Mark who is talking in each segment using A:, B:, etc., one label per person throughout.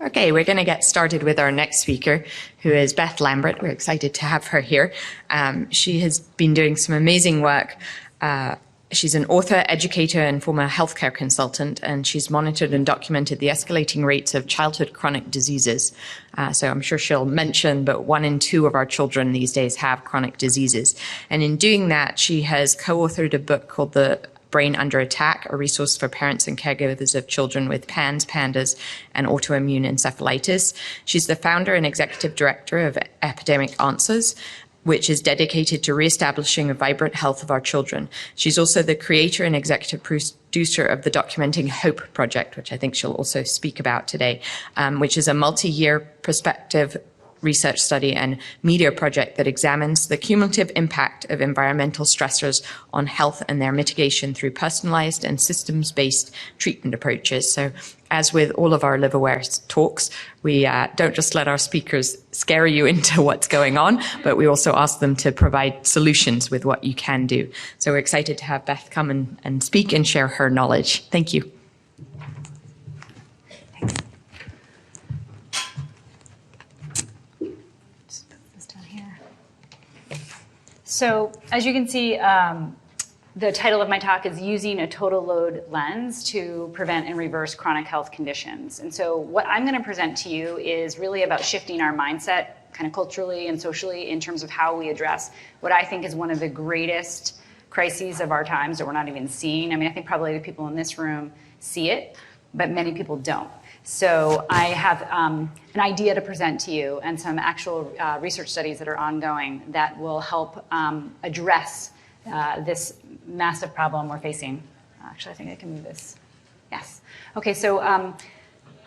A: Okay, we're going to get started with our next speaker, who is Beth Lambert. We're excited to have her here. She has been doing some amazing work. She's an author, educator, and former healthcare consultant, and she's monitored and documented the escalating rates of childhood chronic diseases. So I'm sure she'll mention, but 1 in 2 of our children these days have chronic diseases. And in doing that, she has co-authored a book called The Brain Under Attack, a resource for parents and caregivers of children with PANS, PANDAS, and autoimmune encephalitis. She's the founder and executive director of Epidemic Answers, which is dedicated to reestablishing a vibrant health of our children. She's also the creator and executive producer of the Documenting Hope project, which I think she'll also speak about today, which is a multi-year prospective research study and media project that examines the cumulative impact of environmental stressors on health and their mitigation through personalized and systems-based treatment approaches. So as with all of our LiveAware talks, we don't just let our speakers scare you into what's going on, but we also ask them to provide solutions with what you can do. So we're excited to have Beth come and speak and share her knowledge. Thank you.
B: So as you can see, the title of my talk is Using a Total Load Lens to Prevent and Reverse Chronic Health Conditions. And so what I'm going to present to you is really about shifting our mindset kind of culturally and socially in terms of how we address what I think is one of the greatest crises of our times that we're not even seeing. I mean, I think probably the people in this room see it, but many people don't. So I have an idea to present to you and some actual research studies that are ongoing that will help address this massive problem we're facing. Actually, I think I can move this. Yes. Okay, so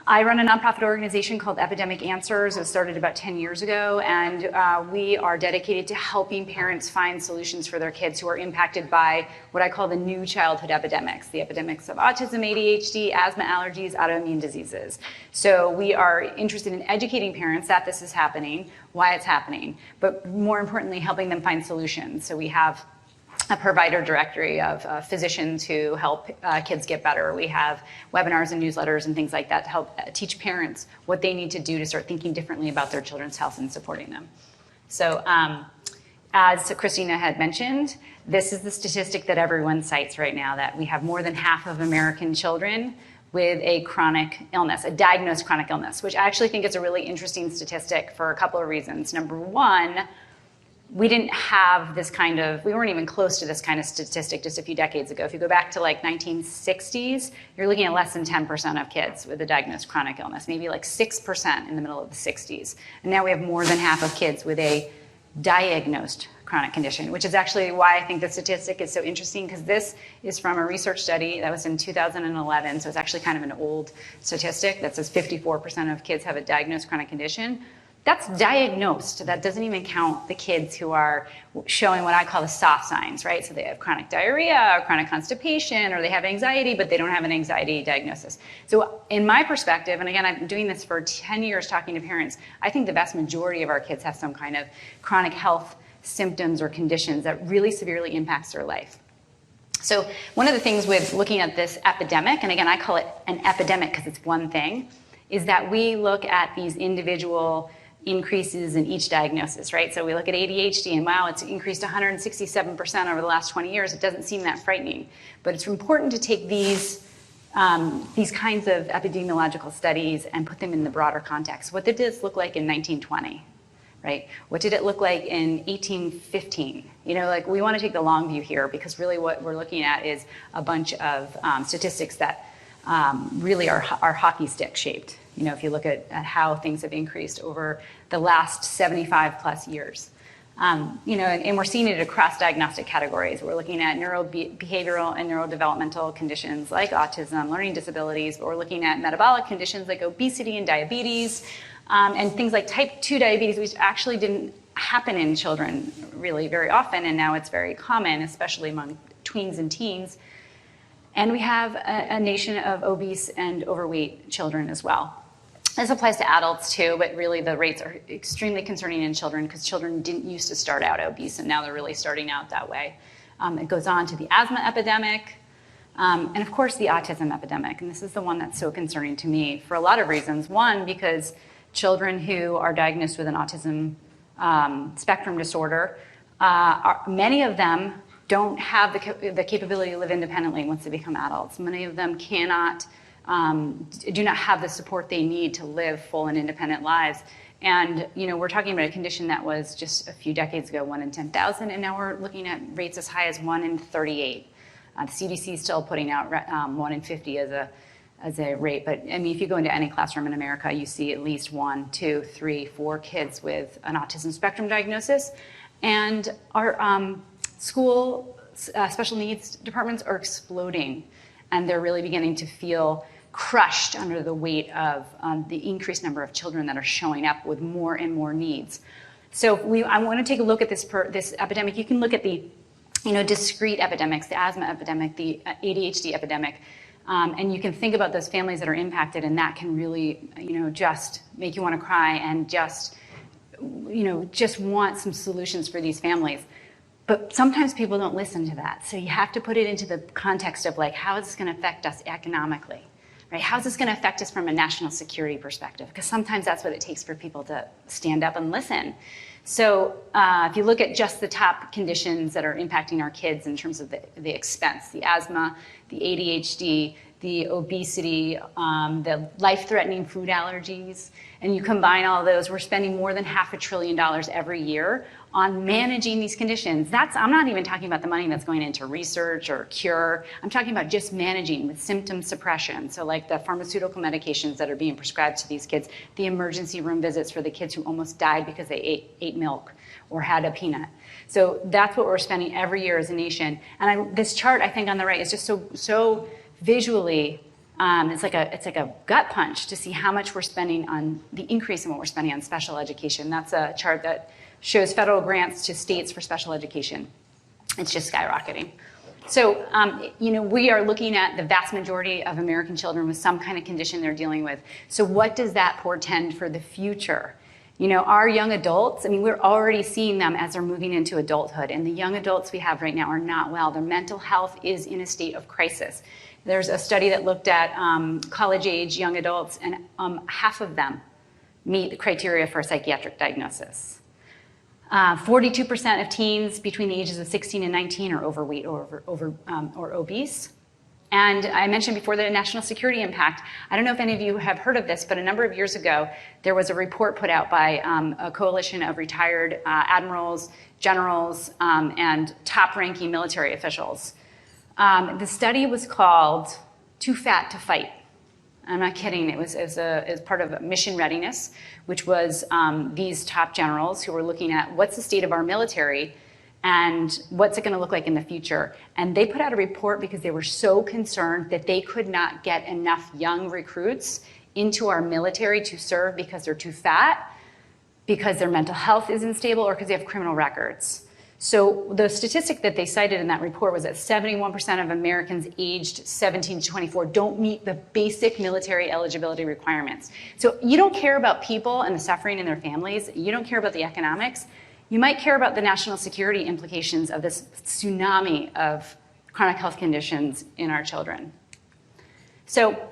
B: I run a nonprofit organization called Epidemic Answers. It started about 10 years ago, and we are dedicated to helping parents find solutions for their kids who are impacted by what I call the new childhood epidemics, the epidemics of autism, ADHD, asthma, allergies, autoimmune diseases. So we are interested in educating parents that this is happening, why it's happening, but more importantly, helping them find solutions. So we have a provider directory of physicians who help kids get better. We have webinars and newsletters and things like that to help teach parents what they need to do to start thinking differently about their children's health and supporting them. So as Christina had mentioned, this is the statistic that everyone cites right now, that we have more than half of American children with a chronic illness, a diagnosed chronic illness, which I actually think is a really interesting statistic for a couple of reasons. Number one, we didn't have this kind of, we weren't even close to this kind of statistic just a few decades ago. If you go back to like 1960s, you're looking at less than 10% of kids with a diagnosed chronic illness, maybe like 6% in the middle of the 60s. And now we have more than half of kids with a diagnosed chronic condition, which is actually why I think the statistic is so interesting, because this is from a research study that was in 2011. So it's actually kind of an old statistic that says 54% of kids have a diagnosed chronic condition. That's diagnosed. That doesn't even count the kids who are showing what I call the soft signs, right? So they have chronic diarrhea or chronic constipation, or they have anxiety, but they don't have an anxiety diagnosis. So in my perspective, and again, I've been doing this for 10 years talking to parents, I think the vast majority of our kids have some kind of chronic health symptoms or conditions that really severely impacts their life. So one of the things with looking at this epidemic, and again, I call it an epidemic because it's one thing, is that we look at these individual increases in each diagnosis, right? So we look at ADHD and wow, it's increased 167% over the last 20 years. It doesn't seem that frightening, but it's important to take these kinds of epidemiological studies and put them in the broader context. What did this look like in 1920, right? What did it look like in 1815? You know, like we want to take the long view here, because really what we're looking at is a bunch of statistics that really are hockey stick shaped. You know, if you look at how things have increased over the last 75 plus years. You know, and we're seeing it across diagnostic categories. We're looking at neurobehavioral and neurodevelopmental conditions like autism, learning disabilities, but we're looking at metabolic conditions like obesity and diabetes, and things like type 2 diabetes, which actually didn't happen in children really very often, and now it's very common, especially among tweens and teens. And we have a nation of obese and overweight children as well. This applies to adults too, but really the rates are extremely concerning in children, because children didn't used to start out obese and now they're really starting out that way. It goes on to the asthma epidemic, And of course, the autism epidemic. And this is the one that's so concerning to me for a lot of reasons. One, because children who are diagnosed with an autism spectrum disorder, many of them don't have the capability to live independently once they become adults. Many of them cannot, do not have the support they need to live full and independent lives. And we're talking about a condition that was just a few decades ago 1 in 10,000, and now we're looking at rates as high as 1 in 38. The CDC is still putting out 1 in 50 as a rate, but I mean, if you go into any classroom in America, you see at least 1, 2, 3, 4 kids with an autism spectrum diagnosis, and our school special needs departments are exploding, and they're really beginning to feel crushed under the weight of the increased number of children that are showing up with more and more needs. So I want to take a look at this epidemic. You can look at the discrete epidemics, the asthma epidemic, the ADHD epidemic, and you can think about those families that are impacted, and that can really, just make you want to cry and just want some solutions for these families. But sometimes people don't listen to that. So you have to put it into the context of how is this going to affect us economically, right? How is this going to affect us from a national security perspective? Because sometimes that's what it takes for people to stand up and listen. So if you look at just the top conditions that are impacting our kids in terms of the expense, the asthma, the ADHD, the obesity, the life-threatening food allergies, and you combine all those, we're spending more than $500 billion every year on managing these conditions. I'm not even talking about the money that's going into research or cure. I'm talking about just managing with symptom suppression. So like the pharmaceutical medications that are being prescribed to these kids, the emergency room visits for the kids who almost died because they ate milk or had a peanut. So that's what we're spending every year as a nation. And this chart, I think, on the right is just so visually, it's like a gut punch to see how much we're spending on the increase in what we're spending on special education. That's a chart that shows federal grants to states for special education. It's just skyrocketing. So, we are looking at the vast majority of American children with some kind of condition they're dealing with. So what does that portend for the future? Our young adults, we're already seeing them as they're moving into adulthood, and the young adults we have right now are not well. Their mental health is in a state of crisis. There's a study that looked at college-age young adults, and half of them meet the criteria for a psychiatric diagnosis. 42% of teens between the ages of 16 and 19 are overweight or obese. And I mentioned before the national security impact. I don't know if any of you have heard of this, but a number of years ago, there was a report put out by a coalition of retired admirals, generals, and top-ranking military officials. The study was called Too Fat to Fight. I'm not kidding. It was part of mission readiness, which was these top generals who were looking at what's the state of our military and what's it going to look like in the future. And they put out a report because they were so concerned that they could not get enough young recruits into our military to serve because they're too fat, because their mental health isn't stable, or because they have criminal records. So the statistic that they cited in that report was that 71% of Americans aged 17 to 24 don't meet the basic military eligibility requirements. So you don't care about people and the suffering in their families. You don't care about the economics. You might care about the national security implications of this tsunami of chronic health conditions in our children. So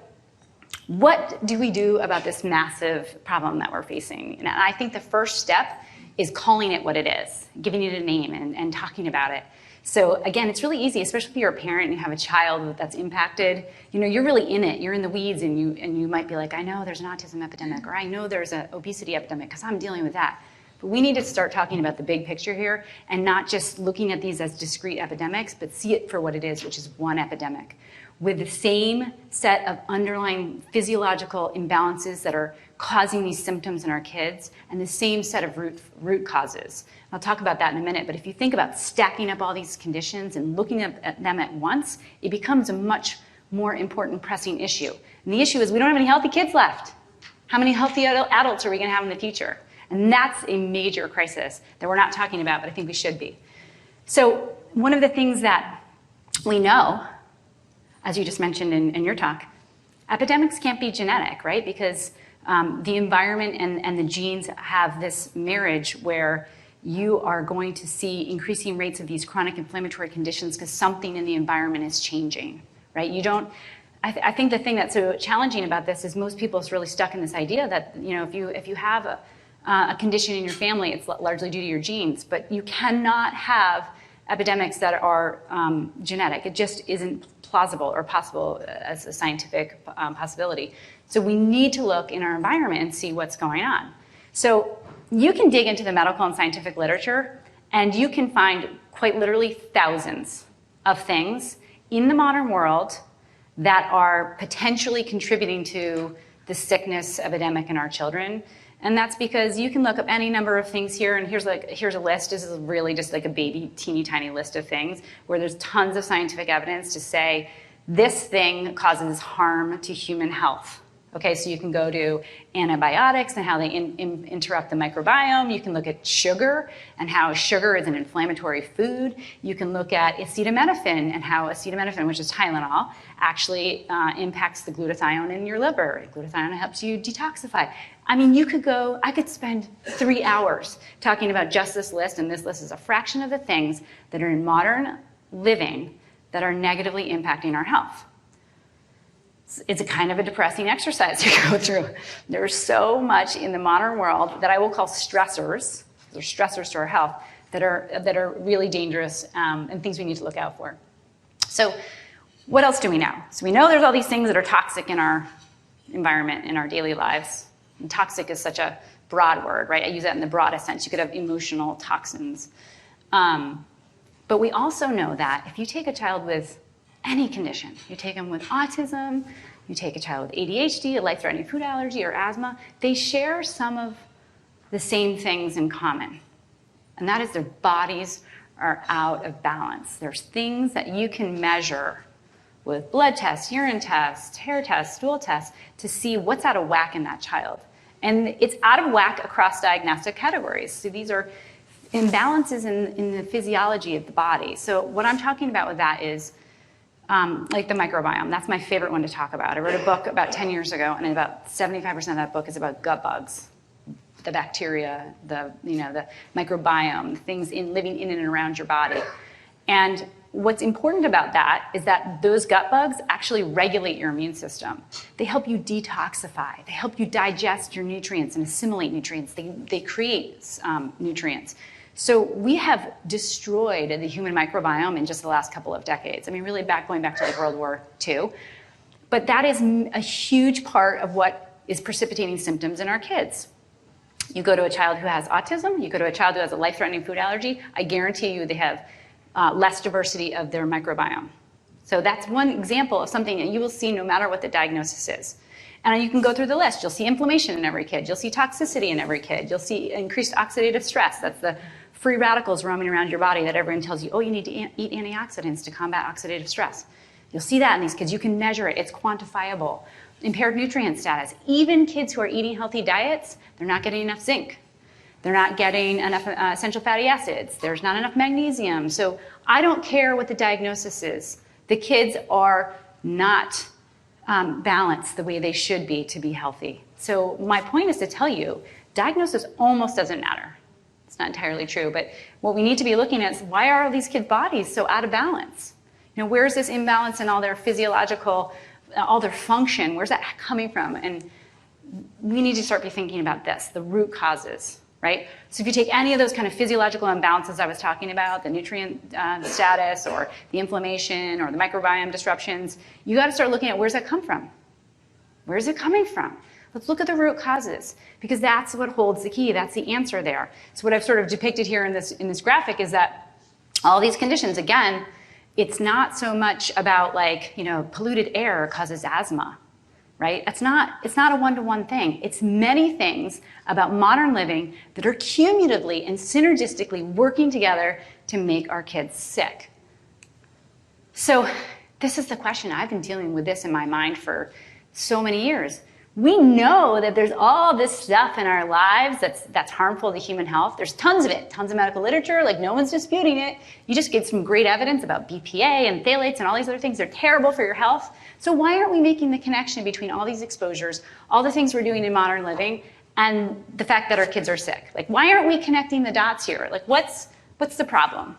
B: what do we do about this massive problem that we're facing? And I think the first step is calling it what it is, giving it a name and talking about it. So again, it's really easy, especially if you're a parent and you have a child that's impacted. You're really in it. You're in the weeds, and you might be like, I know there's an autism epidemic, or I know there's an obesity epidemic because I'm dealing with that. But we need to start talking about the big picture here and not just looking at these as discrete epidemics, but see it for what it is, which is one epidemic with the same set of underlying physiological imbalances that are causing these symptoms in our kids, and the same set of root causes. I'll talk about that in a minute, but if you think about stacking up all these conditions and looking at them at once, it becomes a much more important pressing issue. And the issue is we don't have any healthy kids left. How many healthy adults are we going to have in the future? And that's a major crisis that we're not talking about, but I think we should be. So one of the things that we know, as you just mentioned in your talk, epidemics can't be genetic, right? Because the environment and the genes have this marriage where you are going to see increasing rates of these chronic inflammatory conditions because something in the environment is changing, right? You don't, I think the thing that's so challenging about this is most people is really stuck in this idea that, you know, if you have a condition in your family, it's largely due to your genes, but you cannot have epidemics that are genetic. It just isn't plausible or possible as a scientific possibility. So we need to look in our environment and see what's going on. So you can dig into the medical and scientific literature, and you can find quite literally thousands of things in the modern world that are potentially contributing to the sickness epidemic in our children. And that's because you can look up any number of things here, and here's a list. This is really just like a baby, teeny tiny list of things where there's tons of scientific evidence to say this thing causes harm to human health. Okay, so you can go to antibiotics and how they interrupt the microbiome. You can look at sugar and how sugar is an inflammatory food. You can look at acetaminophen and how acetaminophen, which is Tylenol, actually impacts the glutathione in your liver. Glutathione helps you detoxify. I mean, I could spend 3 hours talking about just this list, and this list is a fraction of the things that are in modern living that are negatively impacting our health. It's a kind of a depressing exercise to go through. There's so much in the modern world that I will call stressors. They're stressors to our health that are really dangerous and things we need to look out for. So what else do we know? So we know there's all these things that are toxic in our environment, in our daily lives. And toxic is such a broad word, right? I use that in the broadest sense. You could have emotional toxins. But we also know that if you take a child with any condition, you take them with autism, you take a child with ADHD, a life-threatening food allergy, or asthma, they share some of the same things in common. And that is their bodies are out of balance. There's things that you can measure with blood tests, urine tests, hair tests, stool tests to see what's out of whack in that child. And it's out of whack across diagnostic categories. So these are imbalances in the physiology of the body. So what I'm talking about with that is like the microbiome. That's my favorite one to talk about. I wrote a book about 10 years ago, and about 75% of that book is about gut bugs, the bacteria, the microbiome, the things living in and around your body. And what's important about that is that those gut bugs actually regulate your immune system. They help you detoxify. They help you digest your nutrients and assimilate nutrients. They create nutrients. So we have destroyed the human microbiome in just the last couple of decades. I mean, really going back to like World War II. But that is a huge part of what is precipitating symptoms in our kids. You go to a child who has autism, you go to a child who has a life-threatening food allergy, I guarantee you they have less diversity of their microbiome. So that's one example of something that you will see no matter what the diagnosis is. And you can go through the list. You'll see inflammation in every kid. You'll see toxicity in every kid. You'll see increased oxidative stress. That's the free radicals roaming around your body that everyone tells you, oh, you need to eat antioxidants to combat oxidative stress. You'll see that in these kids. You can measure it. It's quantifiable. Impaired nutrient status. Even kids who are eating healthy diets, they're not getting enough zinc. They're not getting enough essential fatty acids. There's not enough magnesium. So I don't care what the diagnosis is. The kids are not balanced the way they should be to be healthy. So my point is to tell you, diagnosis almost doesn't matter. It's not entirely true, but what we need to be looking at is why are these kids' bodies so out of balance? You know, where's this imbalance in all their physiological, all their function? Where's that coming from? And we need to start be thinking about this, the root causes, right? So if you take any of those kind of physiological imbalances I was talking about, the nutrient status or the inflammation or the microbiome disruptions, you got to start looking at where's that come from? Where's it coming from? Let's look at the root causes because that's what holds the key. That's the answer there. So what I've sort of depicted here in this graphic is that all these conditions, again, it's not so much about like, you know, polluted air causes asthma, right? It's not a one-to-one thing. It's many things about modern living that are cumulatively and synergistically working together to make our kids sick. So this is the question. I've been dealing with this in my mind for so many years. We know that there's all this stuff in our lives that's harmful to human health. There's tons of it, tons of medical literature, like no one's disputing it. You just get some great evidence about BPA and phthalates and all these other things. They're terrible for your health. So why aren't we making the connection between all these exposures, all the things we're doing in modern living, and the fact that our kids are sick? Like, why aren't we connecting the dots here? Like, what's the problem?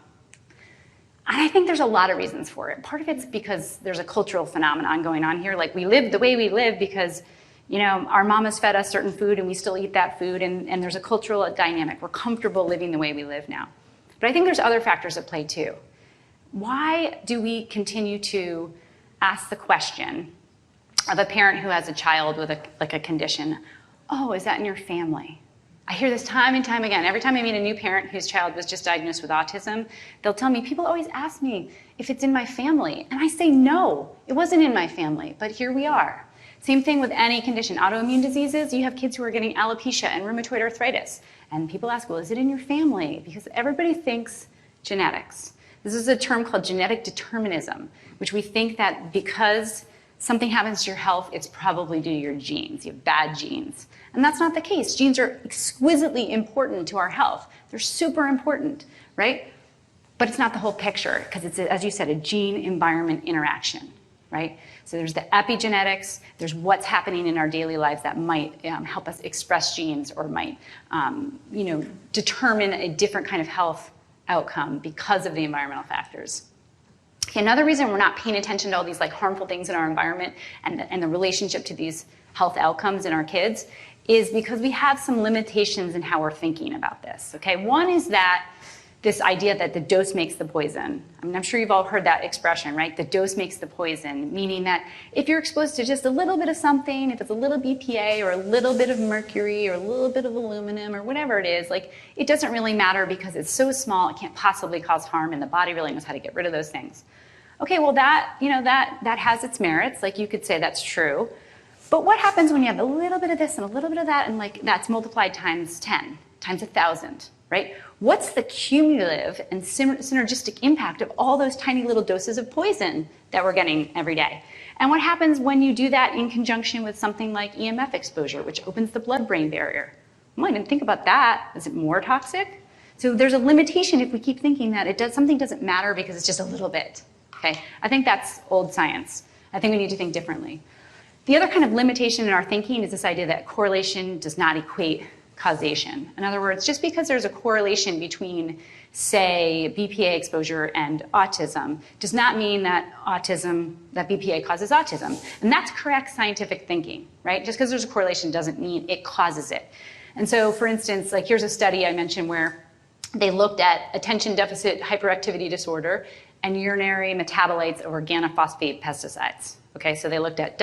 B: And I think there's a lot of reasons for it. Part of it's because there's a cultural phenomenon going on here. Like we live the way we live because, you know, our mamas fed us certain food and we still eat that food, and there's a cultural dynamic. We're comfortable living the way we live now. But I think there's other factors at play too. Why do we continue to ask the question of a parent who has a child with a condition, oh, is that in your family? I hear this time and time again. Every time I meet a new parent whose child was just diagnosed with autism, they'll tell me, people always ask me if it's in my family. And I say, no, it wasn't in my family, but here we are. Same thing with any condition. Autoimmune diseases, you have kids who are getting alopecia and rheumatoid arthritis. And people ask, well, is it in your family? Because everybody thinks genetics. This is a term called genetic determinism, which we think that because something happens to your health, it's probably due to your genes. You have bad genes. And that's not the case. Genes are exquisitely important to our health. They're super important, right? But it's not the whole picture because it's, as you said, a gene-environment interaction, right? So there's the epigenetics, there's what's happening in our daily lives that might help us express genes or might determine a different kind of health outcome because of the environmental factors. Another reason we're not paying attention to all these like harmful things in our environment and the relationship to these health outcomes in our kids is because we have some limitations in how we're thinking about this, okay? One is that this idea that the dose makes the poison. I mean, I'm sure you've all heard that expression, right? The dose makes the poison, meaning that if you're exposed to just a little bit of something, if it's a little BPA or a little bit of mercury or a little bit of aluminum or whatever it is, like it doesn't really matter because it's so small, it can't possibly cause harm and the body really knows how to get rid of those things. Okay, well that has its merits, like you could say that's true. But what happens when you have a little bit of this and a little bit of that and like that's multiplied times 10, times 1,000, right? What's the cumulative and synergistic impact of all those tiny little doses of poison that we're getting every day? And what happens when you do that in conjunction with something like EMF exposure, which opens the blood-brain barrier? Well, I didn't think about that. Is it more toxic? So there's a limitation if we keep thinking that something doesn't matter because it's just a little bit. Okay, I think that's old science. I think we need to think differently. The other kind of limitation in our thinking is this idea that correlation does not equate causation. In other words, just because there's a correlation between, say, BPA exposure and autism does not mean that BPA causes autism. And that's correct scientific thinking, right? Just because there's a correlation doesn't mean it causes it. And so, for instance, like here's a study I mentioned where they looked at attention deficit hyperactivity disorder and urinary metabolites of organophosphate pesticides. Okay, so they looked at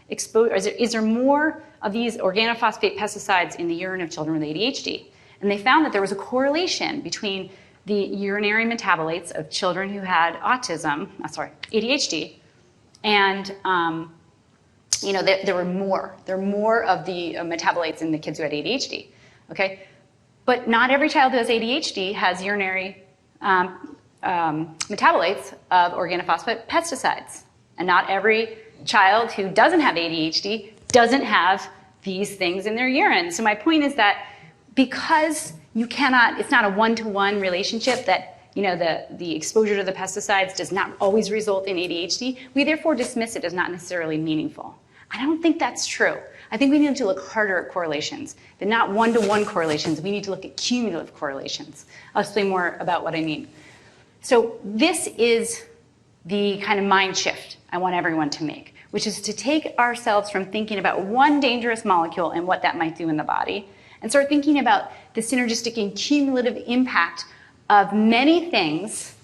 B: is there more of these organophosphate pesticides in the urine of children with ADHD? And they found that there was a correlation between the urinary metabolites of children who had ADHD, and there were more of the metabolites in the kids who had ADHD. Okay, but not every child who has ADHD has urinary metabolites of organophosphate pesticides. And not every child who doesn't have ADHD doesn't have these things in their urine. So my point is that because it's not a one-to-one relationship that, the exposure to the pesticides does not always result in ADHD, we therefore dismiss it as not necessarily meaningful. I don't think that's true. I think we need to look harder at correlations. They're not one-to-one correlations. We need to look at cumulative correlations. I'll explain more about what I mean. So this is the kind of mind shift I want everyone to make, which is to take ourselves from thinking about one dangerous molecule and what that might do in the body, and start thinking about the synergistic and cumulative impact of many things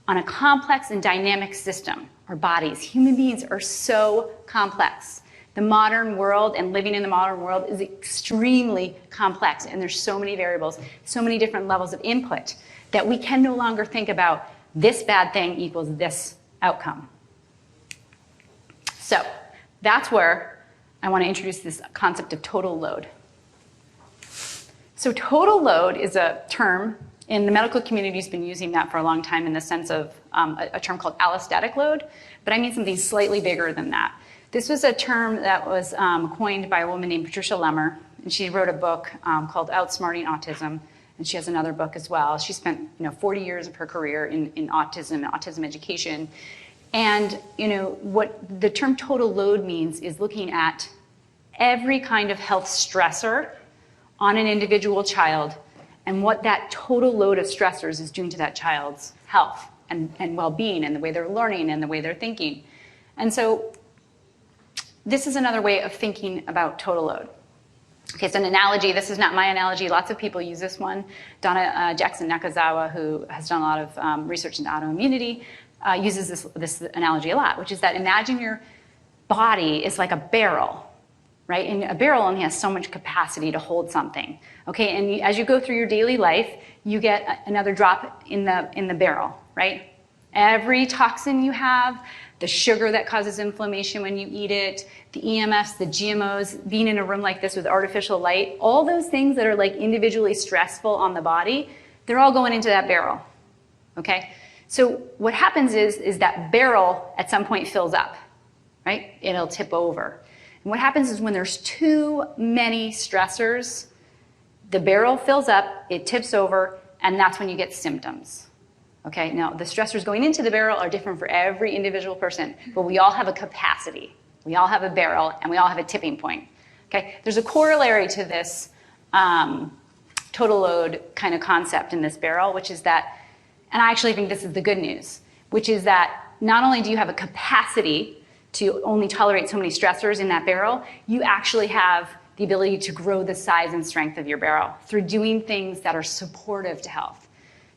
B: on a complex and dynamic system, our bodies. Human beings are so complex. The modern world and living in the modern world is extremely complex, and there's so many variables, so many different levels of input that we can no longer think about this bad thing equals this outcome. So that's where I want to introduce this concept of total load. So total load is a term, in the medical community has been using that for a long time in the sense of a term called allostatic load, but I mean something slightly bigger than that. This was a term that was coined by a woman named Patricia Lambert, and she wrote a book called Outsmarting Autism, and she has another book as well. She spent 40 years of her career in autism and autism education. And what the term total load means is looking at every kind of health stressor on an individual child and what that total load of stressors is doing to that child's health and well-being and the way they're learning and the way they're thinking. And so this is another way of thinking about total load. Okay, so an analogy, this is not my analogy, lots of people use this one. Donna Jackson-Nakazawa, who has done a lot of research into autoimmunity, uses this analogy a lot, which is that imagine your body is like a barrel, right? And a barrel only has so much capacity to hold something, okay? And as you go through your daily life, you get another drop in the barrel, right? Every toxin you have, the sugar that causes inflammation when you eat it, the EMFs, the GMOs, being in a room like this with artificial light, all those things that are like individually stressful on the body, they're all going into that barrel, okay? So what happens is that barrel at some point fills up, right? It'll tip over. And what happens is when there's too many stressors, the barrel fills up, it tips over, and that's when you get symptoms. Okay, now the stressors going into the barrel are different for every individual person, but we all have a capacity. We all have a barrel, and we all have a tipping point. Okay, there's a corollary to this total load kind of concept in this barrel, which is that, and I actually think this is the good news, which is that not only do you have a capacity to only tolerate so many stressors in that barrel, you actually have the ability to grow the size and strength of your barrel through doing things that are supportive to health.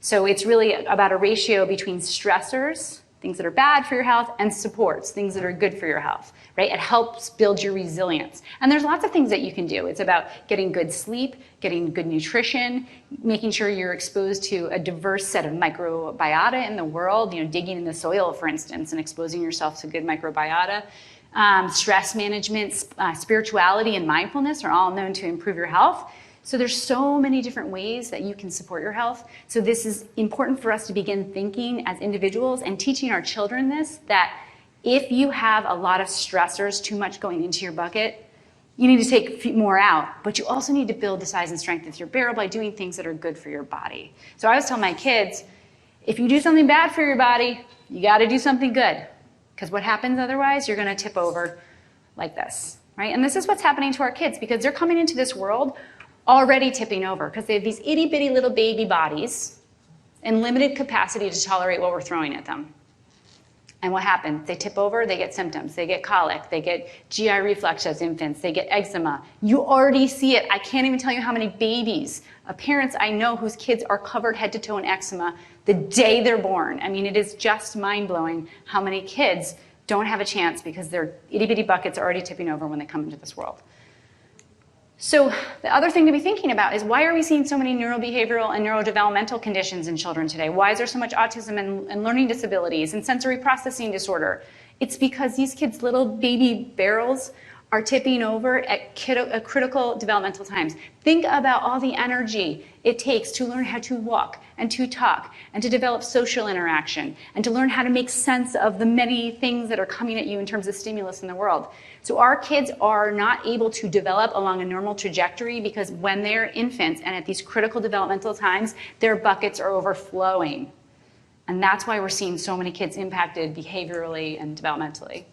B: So it's really about a ratio between stressors, things that are bad for your health, and supports, things that are good for your health, right? It helps build your resilience. And there's lots of things that you can do. It's about getting good sleep, getting good nutrition, making sure you're exposed to a diverse set of microbiota in the world, digging in the soil, for instance, and exposing yourself to good microbiota. Stress management, spirituality, and mindfulness are all known to improve your health. So there's so many different ways that you can support your health. So this is important for us to begin thinking as individuals and teaching our children this, that if you have a lot of stressors, too much going into your bucket, you need to take more out, but you also need to build the size and strength of your barrel by doing things that are good for your body. So I always tell my kids, if you do something bad for your body, you got to do something good, because what happens otherwise, you're going to tip over like this, right? And this is what's happening to our kids, because they're coming into this world already tipping over, because they have these itty-bitty little baby bodies and limited capacity to tolerate what we're throwing at them. And what happens? They tip over, they get symptoms, they get colic, they get GI reflux as infants, they get eczema. You already see it. I can't even tell you how many babies, parents I know whose kids are covered head to toe in eczema the day they're born. I mean, it is just mind-blowing how many kids don't have a chance because their itty-bitty buckets are already tipping over when they come into this world. So the other thing to be thinking about is, why are we seeing so many neurobehavioral and neurodevelopmental conditions in children today? Why is there so much autism and learning disabilities and sensory processing disorder? It's because these kids' little baby barrels are tipping over at critical developmental times. Think about all the energy it takes to learn how to walk and to talk and to develop social interaction and to learn how to make sense of the many things that are coming at you in terms of stimulus in the world. So our kids are not able to develop along a normal trajectory because when they're infants and at these critical developmental times, their buckets are overflowing. And that's why we're seeing so many kids impacted behaviorally and developmentally.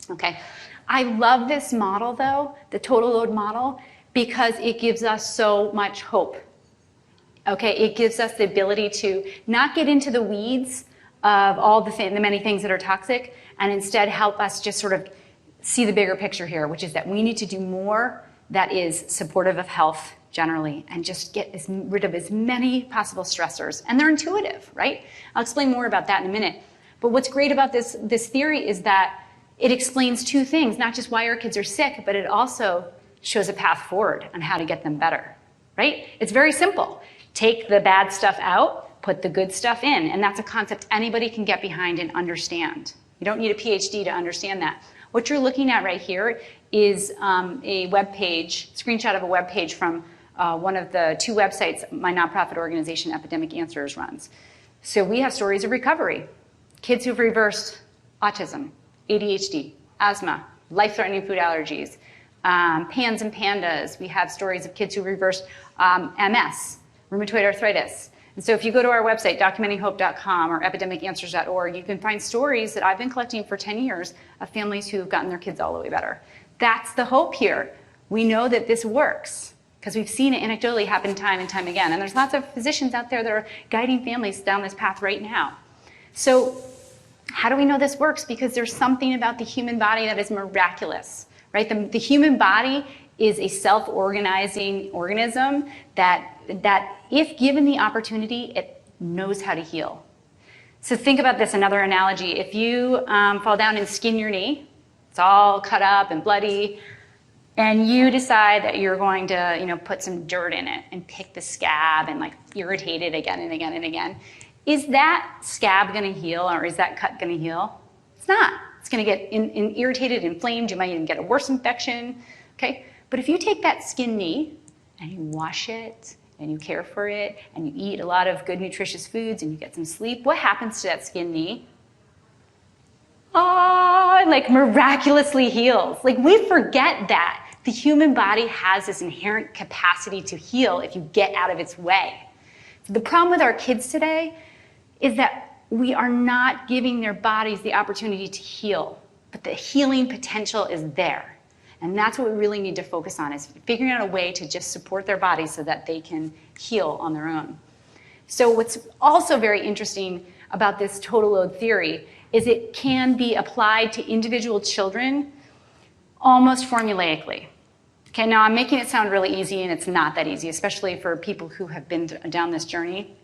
B: Okay. I love this model, though, the total load model, because it gives us so much hope. Okay, it gives us the ability to not get into the weeds of all the many things that are toxic, and instead help us just sort of see the bigger picture here, which is that we need to do more that is supportive of health generally, and just get rid of as many possible stressors. And they're intuitive, right? I'll explain more about that in a minute. But what's great about this theory is that it explains two things, not just why our kids are sick, but it also shows a path forward on how to get them better, right? It's very simple. Take the bad stuff out, put the good stuff in, and that's a concept anybody can get behind and understand. You don't need a PhD to understand that. What you're looking at right here is a web page, screenshot of a web page from one of the two websites my nonprofit organization, Epidemic Answers, runs. So we have stories of recovery. Kids who've reversed autism, ADHD, asthma, life-threatening food allergies, PANS and PANDAS. We have stories of kids who reversed MS, rheumatoid arthritis. And so if you go to our website, documentinghope.com or epidemicanswers.org, you can find stories that I've been collecting for 10 years of families who have gotten their kids all the way better. That's the hope here. We know that this works because we've seen it anecdotally happen time and time again. And there's lots of physicians out there that are guiding families down this path right now. So how do we know this works? Because there's something about the human body that is miraculous, right? The human body is a self-organizing organism that if given the opportunity, it knows how to heal. So think about this, another analogy. If you fall down and skin your knee, it's all cut up and bloody, and you decide that you're going to, put some dirt in it and pick the scab and like irritate it again and again and again, is that scab going to heal, or is that cut going to heal? It's not. It's going to get irritated, inflamed. You might even get a worse infection. Okay. But if you take that skin knee and you wash it and you care for it and you eat a lot of good nutritious foods and you get some sleep, what happens to that skin knee? It like miraculously heals. Like we forget that the human body has this inherent capacity to heal if you get out of its way. The problem with our kids today is that we are not giving their bodies the opportunity to heal, but the healing potential is there. And that's what we really need to focus on, is figuring out a way to just support their bodies so that they can heal on their own. So what's also very interesting about this total load theory is it can be applied to individual children almost formulaically. Okay, now I'm making it sound really easy, and it's not that easy, especially for people who have been down this journey.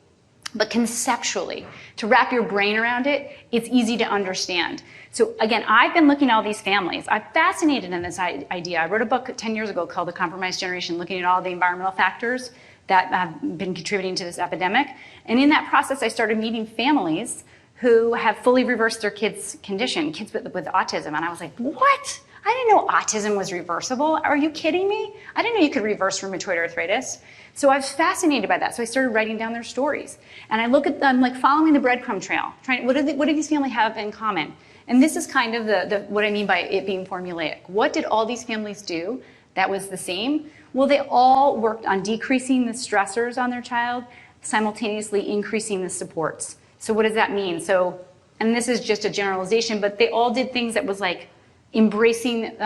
B: But conceptually, to wrap your brain around it, it's easy to understand. So again, I've been looking at all these families. I'm fascinated in this idea. I wrote a book 10 years ago called The Compromised Generation, looking at all the environmental factors that have been contributing to this epidemic. And in that process, I started meeting families who have fully reversed their kids' condition, kids with autism. And I was like, what? I didn't know autism was reversible. Are you kidding me? I didn't know you could reverse rheumatoid arthritis. So I was fascinated by that. So I started writing down their stories. And I look at them like following the breadcrumb trail. What do these families have in common? And this is kind of what I mean by it being formulaic. What did all these families do that was the same? Well, they all worked on decreasing the stressors on their child, simultaneously increasing the supports. So what does that mean? So, and this is just a generalization, but they all did things that was like embracing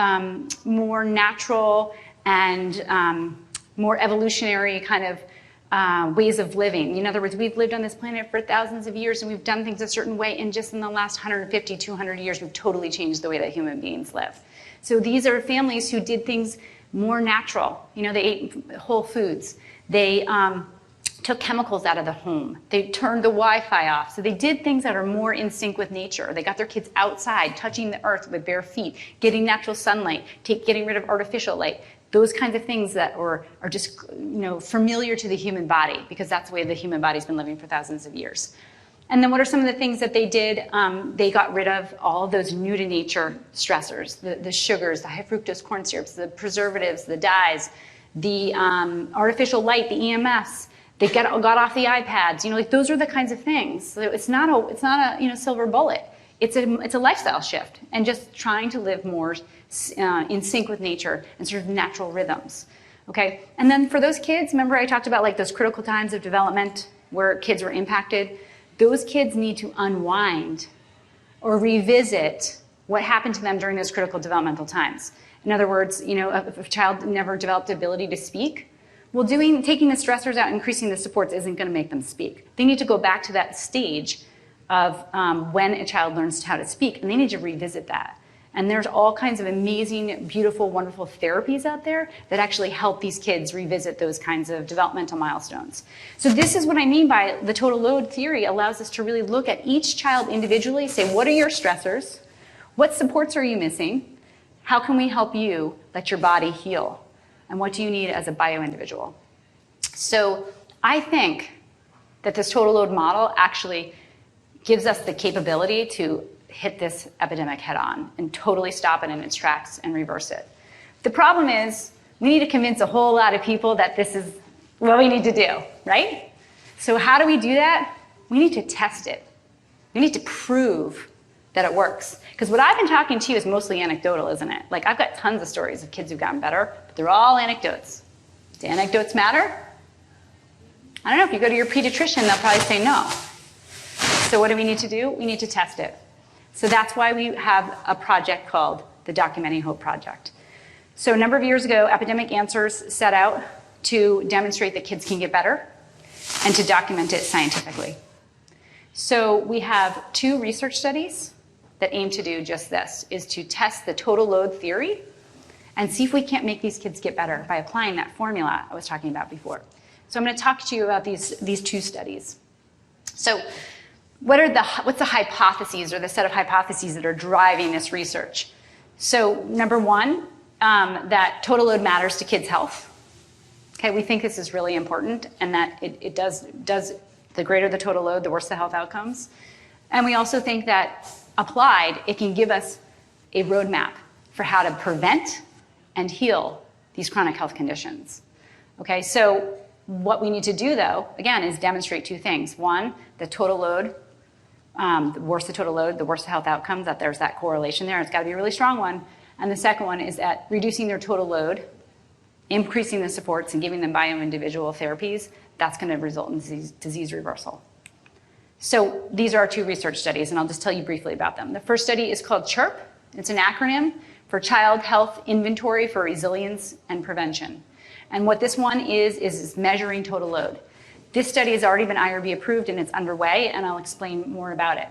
B: more natural and more evolutionary kind of ways of living. In other words, we've lived on this planet for thousands of years and we've done things a certain way, and just in the last 150, 200 years, we've totally changed the way that human beings live. So these are families who did things more natural. They ate whole foods. They took chemicals out of the home. They turned the Wi-Fi off. So they did things that are more in sync with nature. They got their kids outside, touching the earth with bare feet, getting natural sunlight, getting rid of artificial light. Those kinds of things that are just familiar to the human body, because that's the way the human body's been living for thousands of years. And then what are some of the things that they did? They got rid of all of those new to nature stressors, the sugars, the high fructose corn syrups, the preservatives, the dyes, the artificial light, the EMFs. They got off the iPads. Those are the kinds of things. So it's not a silver bullet. It's a lifestyle shift, and just trying to live more in sync with nature and sort of natural rhythms. Okay, and then for those kids, remember I talked about like those critical times of development where kids were impacted. Those kids need to unwind or revisit what happened to them during those critical developmental times. In other words, if a child never developed the ability to speak, well, taking the stressors out, increasing the supports isn't going to make them speak. They need to go back to that stage of when a child learns how to speak, and they need to revisit that. And there's all kinds of amazing, beautiful, wonderful therapies out there that actually help these kids revisit those kinds of developmental milestones. So this is what I mean by the total load theory allows us to really look at each child individually, say, what are your stressors? What supports are you missing? How can we help you let your body heal? And what do you need as a bio-individual? So I think that this total load model actually gives us the capability to hit this epidemic head on and totally stop it in its tracks and reverse it. The problem is we need to convince a whole lot of people that this is what we need to do, right? So how do we do that? We need to test it. We need to prove that it works. Because what I've been talking to you is mostly anecdotal, isn't it? Like I've got tons of stories of kids who've gotten better, but they're all anecdotes. Do anecdotes matter? I don't know, if you go to your pediatrician, they'll probably say no. So what do we need to do? We need to test it. So that's why we have a project called the Documenting Hope Project. So a number of years ago, Epidemic Answers set out to demonstrate that kids can get better and to document it scientifically. So we have 2 research studies that aim to do just this, is to test the total load theory and see if we can't make these kids get better by applying that formula I was talking about before. So I'm going to talk to you about these 2 studies. So what's the hypotheses or the set of hypotheses that are driving this research? So number 1, that total load matters to kids' health. Okay, we think this is really important, and that it does, the greater the total load, the worse the health outcomes. And we also think that applied, it can give us a roadmap for how to prevent and heal these chronic health conditions. Okay, so what we need to do, though, again, is demonstrate 2 things. 1, the total load, the worse the total load, the worse the health outcomes, that there's that correlation there. It's got to be a really strong one. And the second one is that reducing their total load, increasing the supports, and giving them bio-individual therapies, that's going to result in disease reversal. So these are our 2 research studies, and I'll just tell you briefly about them. The first study is called CHIRP. It's an acronym for Child Health Inventory for Resilience and Prevention. And what this one is measuring total load. This study has already been IRB approved and it's underway, and I'll explain more about it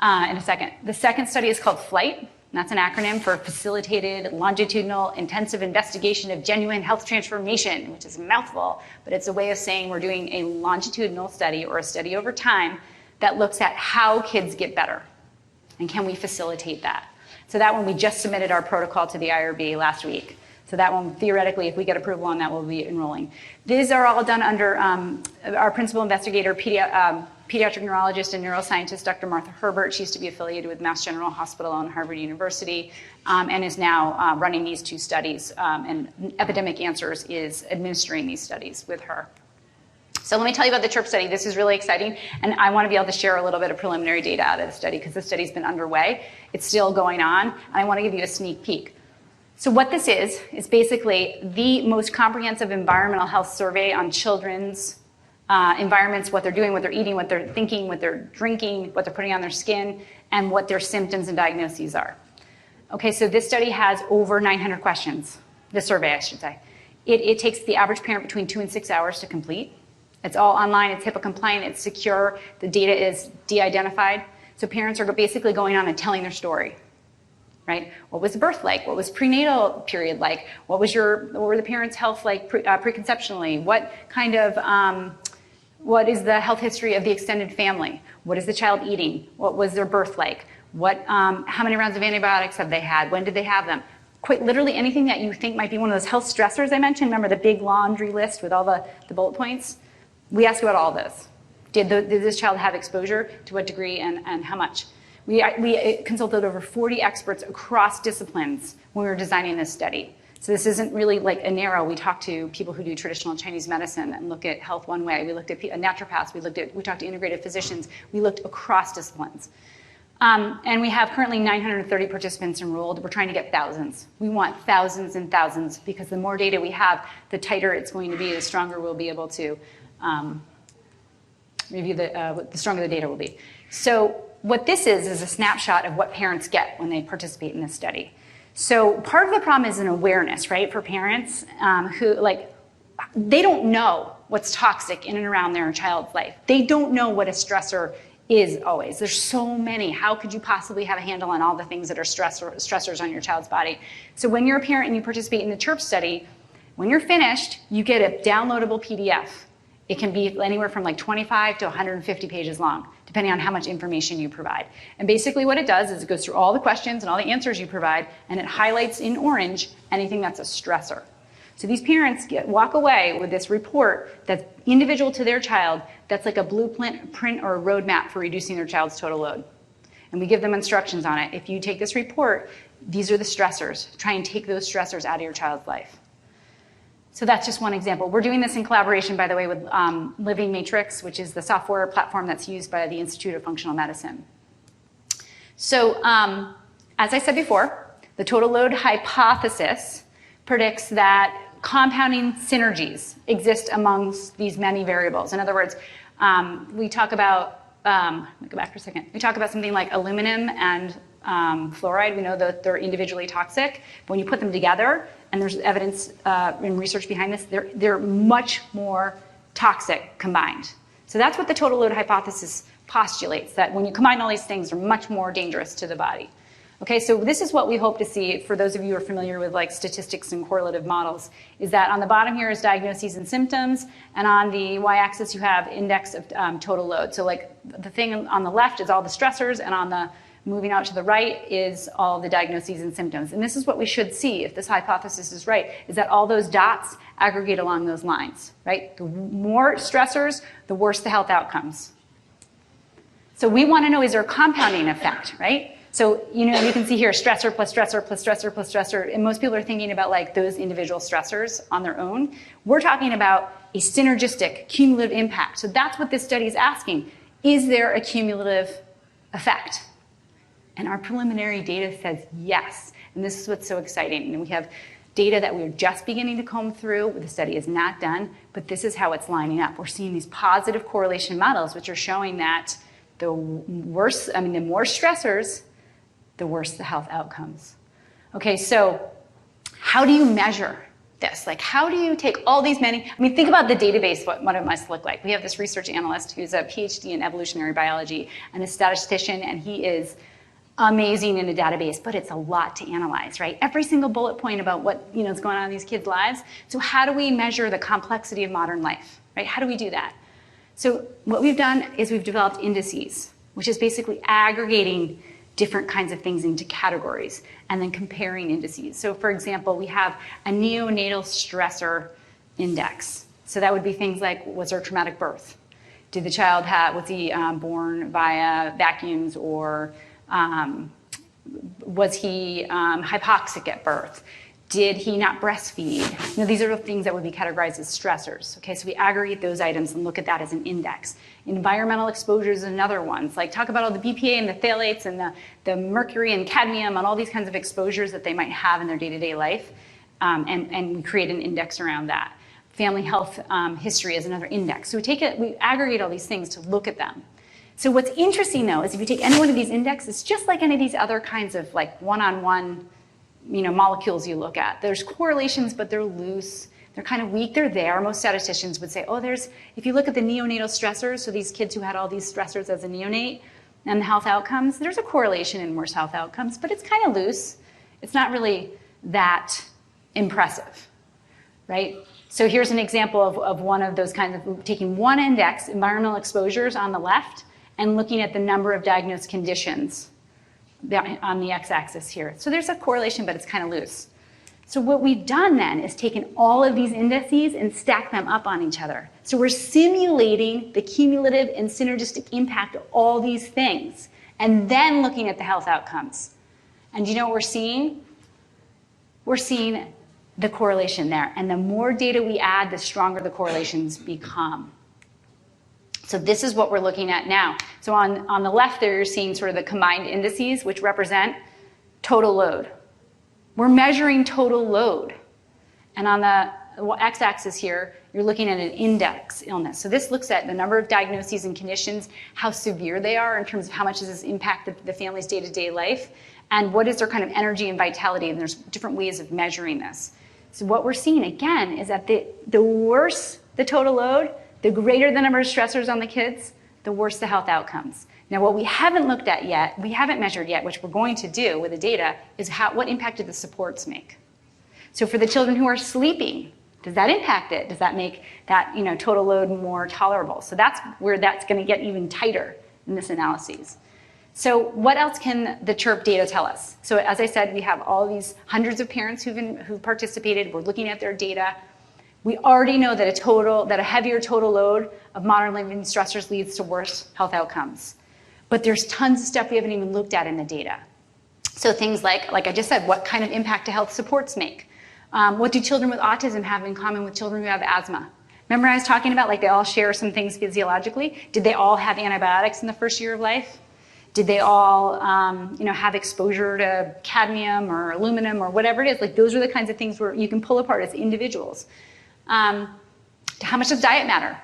B: in a second. The second study is called FLIGHT, and that's an acronym for Facilitated Longitudinal Intensive Investigation of Genuine Health Transformation, which is a mouthful, but it's a way of saying we're doing a longitudinal study or a study over time that looks at how kids get better and can we facilitate that. So that one, we just submitted our protocol to the IRB last week. So that one, theoretically, if we get approval on that, we'll be enrolling. These are all done under our principal investigator, pediatric neurologist and neuroscientist, Dr. Martha Herbert. She used to be affiliated with Mass General Hospital and Harvard University, and is now running these 2 studies. And Epidemic Answers is administering these studies with her. So let me tell you about the CHIRP study. This is really exciting, and I want to be able to share a little bit of preliminary data out of the study because the study's been underway. It's still going on, and I want to give you a sneak peek. So what this is basically the most comprehensive environmental health survey on children's environments, what they're doing, what they're eating, what they're thinking, what they're drinking, what they're putting on their skin, and what their symptoms and diagnoses are. Okay, so this study has over 900 questions, the survey, I should say. It takes the average parent between 2 and 6 hours to complete. It's all online, it's HIPAA compliant, it's secure, the data is de-identified. So parents are basically going on and telling their story. Right? What was the birth like? What was prenatal period like? What were the parents' health like preconceptionally? What is the health history of the extended family? What is the child eating? What was their birth like? How many rounds of antibiotics have they had? When did they have them? Quite literally anything that you think might be one of those health stressors I mentioned. Remember the big laundry list with all the bullet points? We ask about all this. Did this child have exposure? To what degree and how much? We consulted over 40 experts across disciplines when we were designing this study. So this isn't really like a narrow. We talked to people who do traditional Chinese medicine and look at health one way. We looked at naturopaths. We talked to integrative physicians. We looked across disciplines. And we have currently 930 participants enrolled. We're trying to get thousands. We want thousands and thousands because the more data we have, the tighter it's going to be, the stronger we'll be able to review the stronger the data will be. So what this is a snapshot of what parents get when they participate in this study. So part of the problem is an awareness, right, for parents who, they don't know what's toxic in and around their child's life. They don't know what a stressor is always. There's so many. How could you possibly have a handle on all the things that are stressors on your child's body? So when you're a parent and you participate in the CHIRP study, when you're finished, you get a downloadable PDF. It can be anywhere from 25 to 150 pages long, depending on how much information you provide. And basically what it does is it goes through all the questions and all the answers you provide, and it highlights in orange anything that's a stressor. So these parents walk away with this report that's individual to their child, that's like a blueprint or a roadmap for reducing their child's total load. And we give them instructions on it. If you take this report, these are the stressors. Try and take those stressors out of your child's life. So that's just one example. We're doing this in collaboration, by the way, with Living Matrix, which is the software platform that's used by the Institute of Functional Medicine. So as I said before, the total load hypothesis predicts that compounding synergies exist amongst these many variables. In other words, we talk about, let me go back for a second. We talk about something like aluminum and fluoride. We know that they're individually toxic. But when you put them together, and there's evidence and research behind this, they're much more toxic combined. So that's what the total load hypothesis postulates that when you combine all these things, they're much more dangerous to the body. Okay, so this is what we hope to see, for those of you who are familiar with like statistics and correlative models, is that on the bottom here is diagnoses and symptoms, and on the y-axis you have index of total load. So like the thing on the left is all the stressors, and on the moving out to the right is all the diagnoses and symptoms. And this is what we should see, if this hypothesis is right, is that all those dots aggregate along those lines, right? The more stressors, the worse the health outcomes. So we want to know, is there a compounding effect, right? So, you know, you can see here stressor plus stressor plus stressor plus stressor, and most people are thinking about like those individual stressors on their own. We're talking about a synergistic cumulative impact. So that's what this study is asking. Is there a cumulative effect? And our preliminary data says yes. And this is what's so exciting. And we have data that we're just beginning to comb through. The study is not done, but this is how it's lining up. We're seeing these positive correlation models, which are showing that the more stressors, the worse the health outcomes. Okay, so how do you measure this? Like, how do you take all these many, think about the database, what it must look like. We have this research analyst who's a PhD in evolutionary biology and a statistician, and he is amazing in a database, but it's a lot to analyze, right? Every single bullet point about what is going on in these kids' lives. So how do we measure the complexity of modern life, right? How do we do that? So what we've done is we've developed indices, which is basically aggregating different kinds of things into categories and then comparing indices. So for example, we have a neonatal stressor index. So that would be things like, was there a traumatic birth? Did the child was he born via vacuums, or was he hypoxic at birth? Did he not breastfeed? These are the things that would be categorized as stressors. Okay, so we aggregate those items and look at that as an index. Environmental exposures is another one. Like talk about all the BPA and the phthalates and the mercury and cadmium and all these kinds of exposures that they might have in their day-to-day life, and we create an index around that. Family health history is another index. So we aggregate all these things to look at them. So what's interesting though is if you take any one of these indexes, just like any of these other kinds of like one-on-one molecules you look at. There's correlations, but they're loose. They're kind of weak. They're there. Most statisticians would say, if you look at the neonatal stressors, so these kids who had all these stressors as a neonate, and the health outcomes, there's a correlation in worse health outcomes, but it's kind of loose. It's not really that impressive, right? So here's an example of one of those kinds of, taking one index, environmental exposures on the left, and looking at the number of diagnosed conditions on the x-axis here. So there's a correlation, but it's kind of loose. So what we've done then is taken all of these indices and stacked them up on each other. So we're simulating the cumulative and synergistic impact of all these things, and then looking at the health outcomes. And you know what we're seeing? We're seeing the correlation there. And the more data we add, the stronger the correlations become. So this is what we're looking at now. So on the left there, you're seeing sort of the combined indices, which represent total load. We're measuring total load. And on the x-axis here, you're looking at an index illness. So this looks at the number of diagnoses and conditions, how severe they are in terms of how much does this impact the family's day-to-day life, and what is their kind of energy and vitality, and there's different ways of measuring this. So what we're seeing, again, is that the worse the total load, the greater the number of stressors on the kids, the worse the health outcomes. Now, what we haven't looked at yet, we haven't measured yet, which we're going to do with the data, is what impact do the supports make? So for the children who are sleeping, does that impact it? Does that make that total load more tolerable? So that's where that's going to get even tighter in this analysis. So what else can the CHIRP data tell us? So as I said, we have all these hundreds of parents who've participated. We're looking at their data. We already know that a heavier total load of modern living stressors leads to worse health outcomes. But there's tons of stuff we haven't even looked at in the data. So things like I just said, what kind of impact do health supports make? What do children with autism have in common with children who have asthma? Remember I was talking about they all share some things physiologically? Did they all have antibiotics in the first year of life? Did they all have exposure to cadmium or aluminum or whatever it is? Those are the kinds of things where you can pull apart as individuals. How much does diet matter?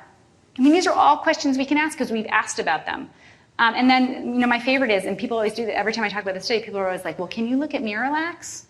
B: These are all questions we can ask because we've asked about them. And then, my favorite is, and people always do that every time I talk about this study, people are always like, well, can you look at Miralax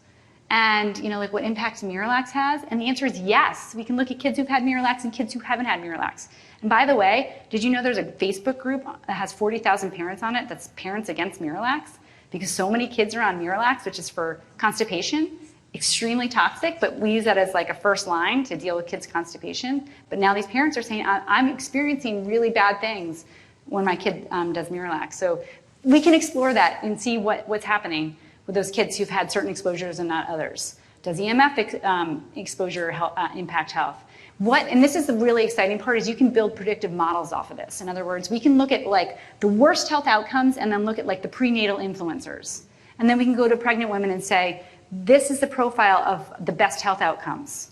B: and like what impacts Miralax has? And the answer is yes. We can look at kids who've had Miralax and kids who haven't had Miralax. And by the way, did you know there's a Facebook group that has 40,000 parents on it that's Parents Against Miralax? Because so many kids are on Miralax, which is for constipation, extremely toxic, but we use that as like a first line to deal with kids' constipation. But now these parents are saying, I'm experiencing really bad things when my kid does Miralax. So we can explore that and see what's happening with those kids who've had certain exposures and not others. Does EMF exposure impact health? And this is the really exciting part, is you can build predictive models off of this. In other words, we can look at like the worst health outcomes and then look at like the prenatal influencers. And then we can go to pregnant women and say, this is the profile of the best health outcomes.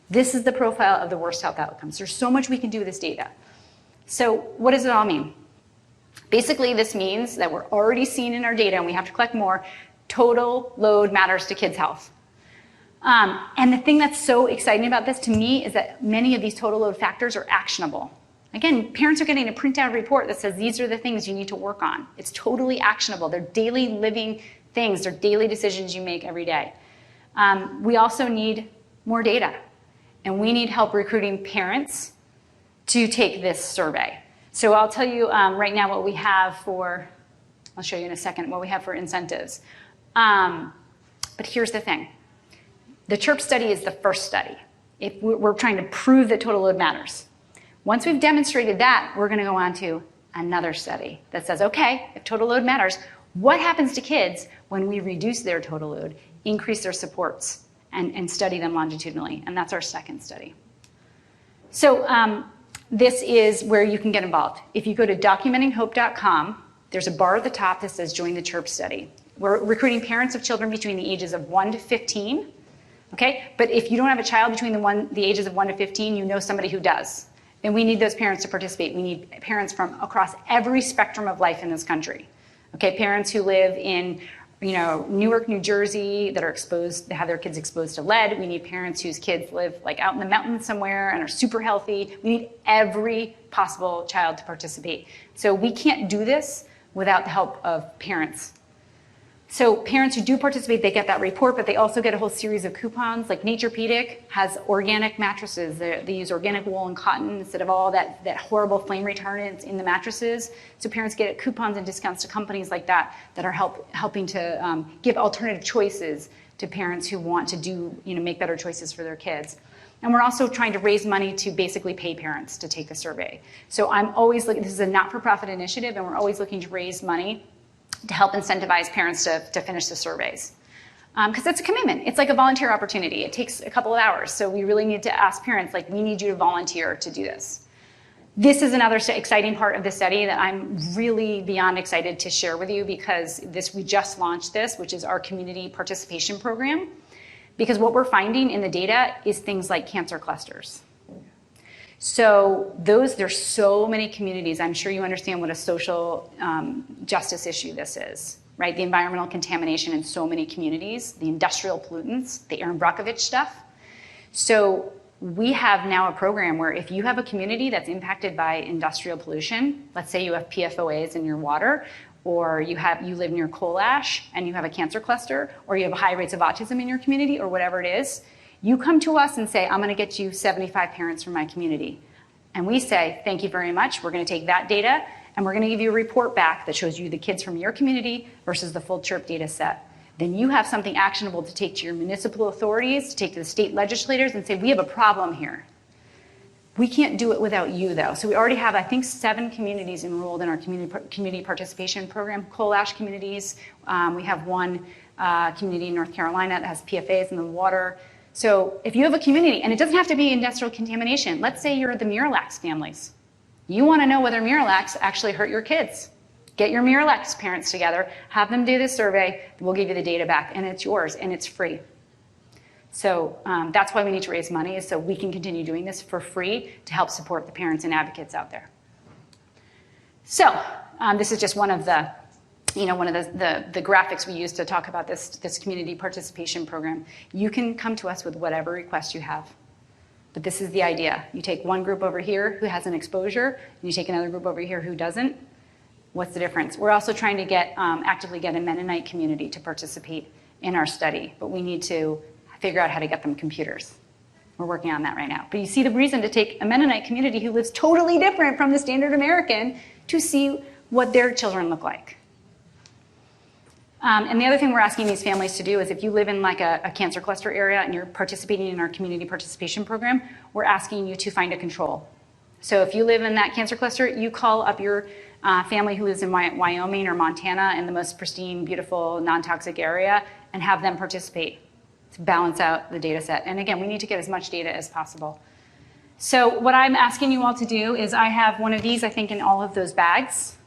B: This is the profile of the worst health outcomes. There's so much we can do with this data. So what does it all mean? Basically, this means that we're already seeing in our data, and we have to collect more, total load matters to kids' health. And the thing that's so exciting about this to me is that many of these total load factors are actionable. Again, parents are getting a printout report that says these are the things you need to work on. It's totally actionable. They're daily living things. They're daily decisions you make every day. We also need more data, and we need help recruiting parents to take this survey. So I'll tell you right now what we have for, I'll show you in a second, what we have for incentives. But here's the thing. The CHIRP study is the first study. If we're trying to prove that total load matters. Once we've demonstrated that, we're going to go on to another study that says, okay, if total load matters, what happens to kids when we reduce their total load, increase their supports, and study them longitudinally? And that's our second study. So this is where you can get involved. If you go to documentinghope.com, there's a bar at the top that says join the CHIRP study. We're recruiting parents of children between the ages of 1 to 15. Okay, but if you don't have a child between the ages of 1 to 15, you know somebody who does. And we need those parents to participate. We need parents from across every spectrum of life in this country. Okay, parents who live in Newark, New Jersey, that are exposed, that have their kids exposed to lead. We need parents whose kids live like out in the mountains somewhere and are super healthy. We need every possible child to participate. So we can't do this without the help of parents. So parents who do participate, they get that report, but they also get a whole series of coupons. Like Naturepedic has organic mattresses. They use organic wool and cotton instead of all that horrible flame retardants in the mattresses. So parents get coupons and discounts to companies like that are helping to give alternative choices to parents who want to make better choices for their kids. And we're also trying to raise money to basically pay parents to take the survey. So I'm always looking, this is a not-for-profit initiative, and we're always looking to raise money to help incentivize parents to finish the surveys. Because it's a commitment. It's like a volunteer opportunity. It takes a couple of hours. So we really need to ask parents, like, we need you to volunteer to do this. This is another exciting part of the study that I'm really beyond excited to share with you, because we just launched this, which is our community participation program. Because what we're finding in the data is things like cancer clusters. So there's so many communities. I'm sure you understand what a social justice issue this is, right? The environmental contamination in so many communities, the industrial pollutants, the Aaron Brockovich stuff. So we have now a program where if you have a community that's impacted by industrial pollution, let's say you have PFOAs in your water, or you live near coal ash and you have a cancer cluster, or you have high rates of autism in your community, or whatever it is, you come to us and say, I'm going to get you 75 parents from my community. And we say, thank you very much. We're going to take that data and we're going to give you a report back that shows you the kids from your community versus the full CHIRP data set. Then you have something actionable to take to your municipal authorities, to take to the state legislators and say, we have a problem here. We can't do it without you, though. So we already have, I think, 7 communities enrolled in our community participation program, coal ash communities. We have one community in North Carolina that has PFAs in the water. So if you have a community, and it doesn't have to be industrial contamination, let's say you're the Miralax families. You want to know whether Miralax actually hurt your kids. Get your Miralax parents together, have them do this survey, we'll give you the data back, and it's yours, and it's free. So that's why we need to raise money, is so we can continue doing this for free to help support the parents and advocates out there. So this is just one of the graphics we use to talk about this community participation program. You can come to us with whatever request you have. But this is the idea. You take one group over here who has an exposure, and you take another group over here who doesn't. What's the difference? We're also trying to actively get a Mennonite community to participate in our study, but we need to figure out how to get them computers. We're working on that right now. But you see the reason to take a Mennonite community who lives totally different from the standard American to see what their children look like. And the other thing we're asking these families to do is if you live in like a cancer cluster area and you're participating in our community participation program, we're asking you to find a control. So if you live in that cancer cluster, you call up your family who lives in Wyoming or Montana in the most pristine, beautiful, non-toxic area and have them participate to balance out the data set. And again, we need to get as much data as possible. So what I'm asking you all to do is I have one of these, I think, in all of those bags.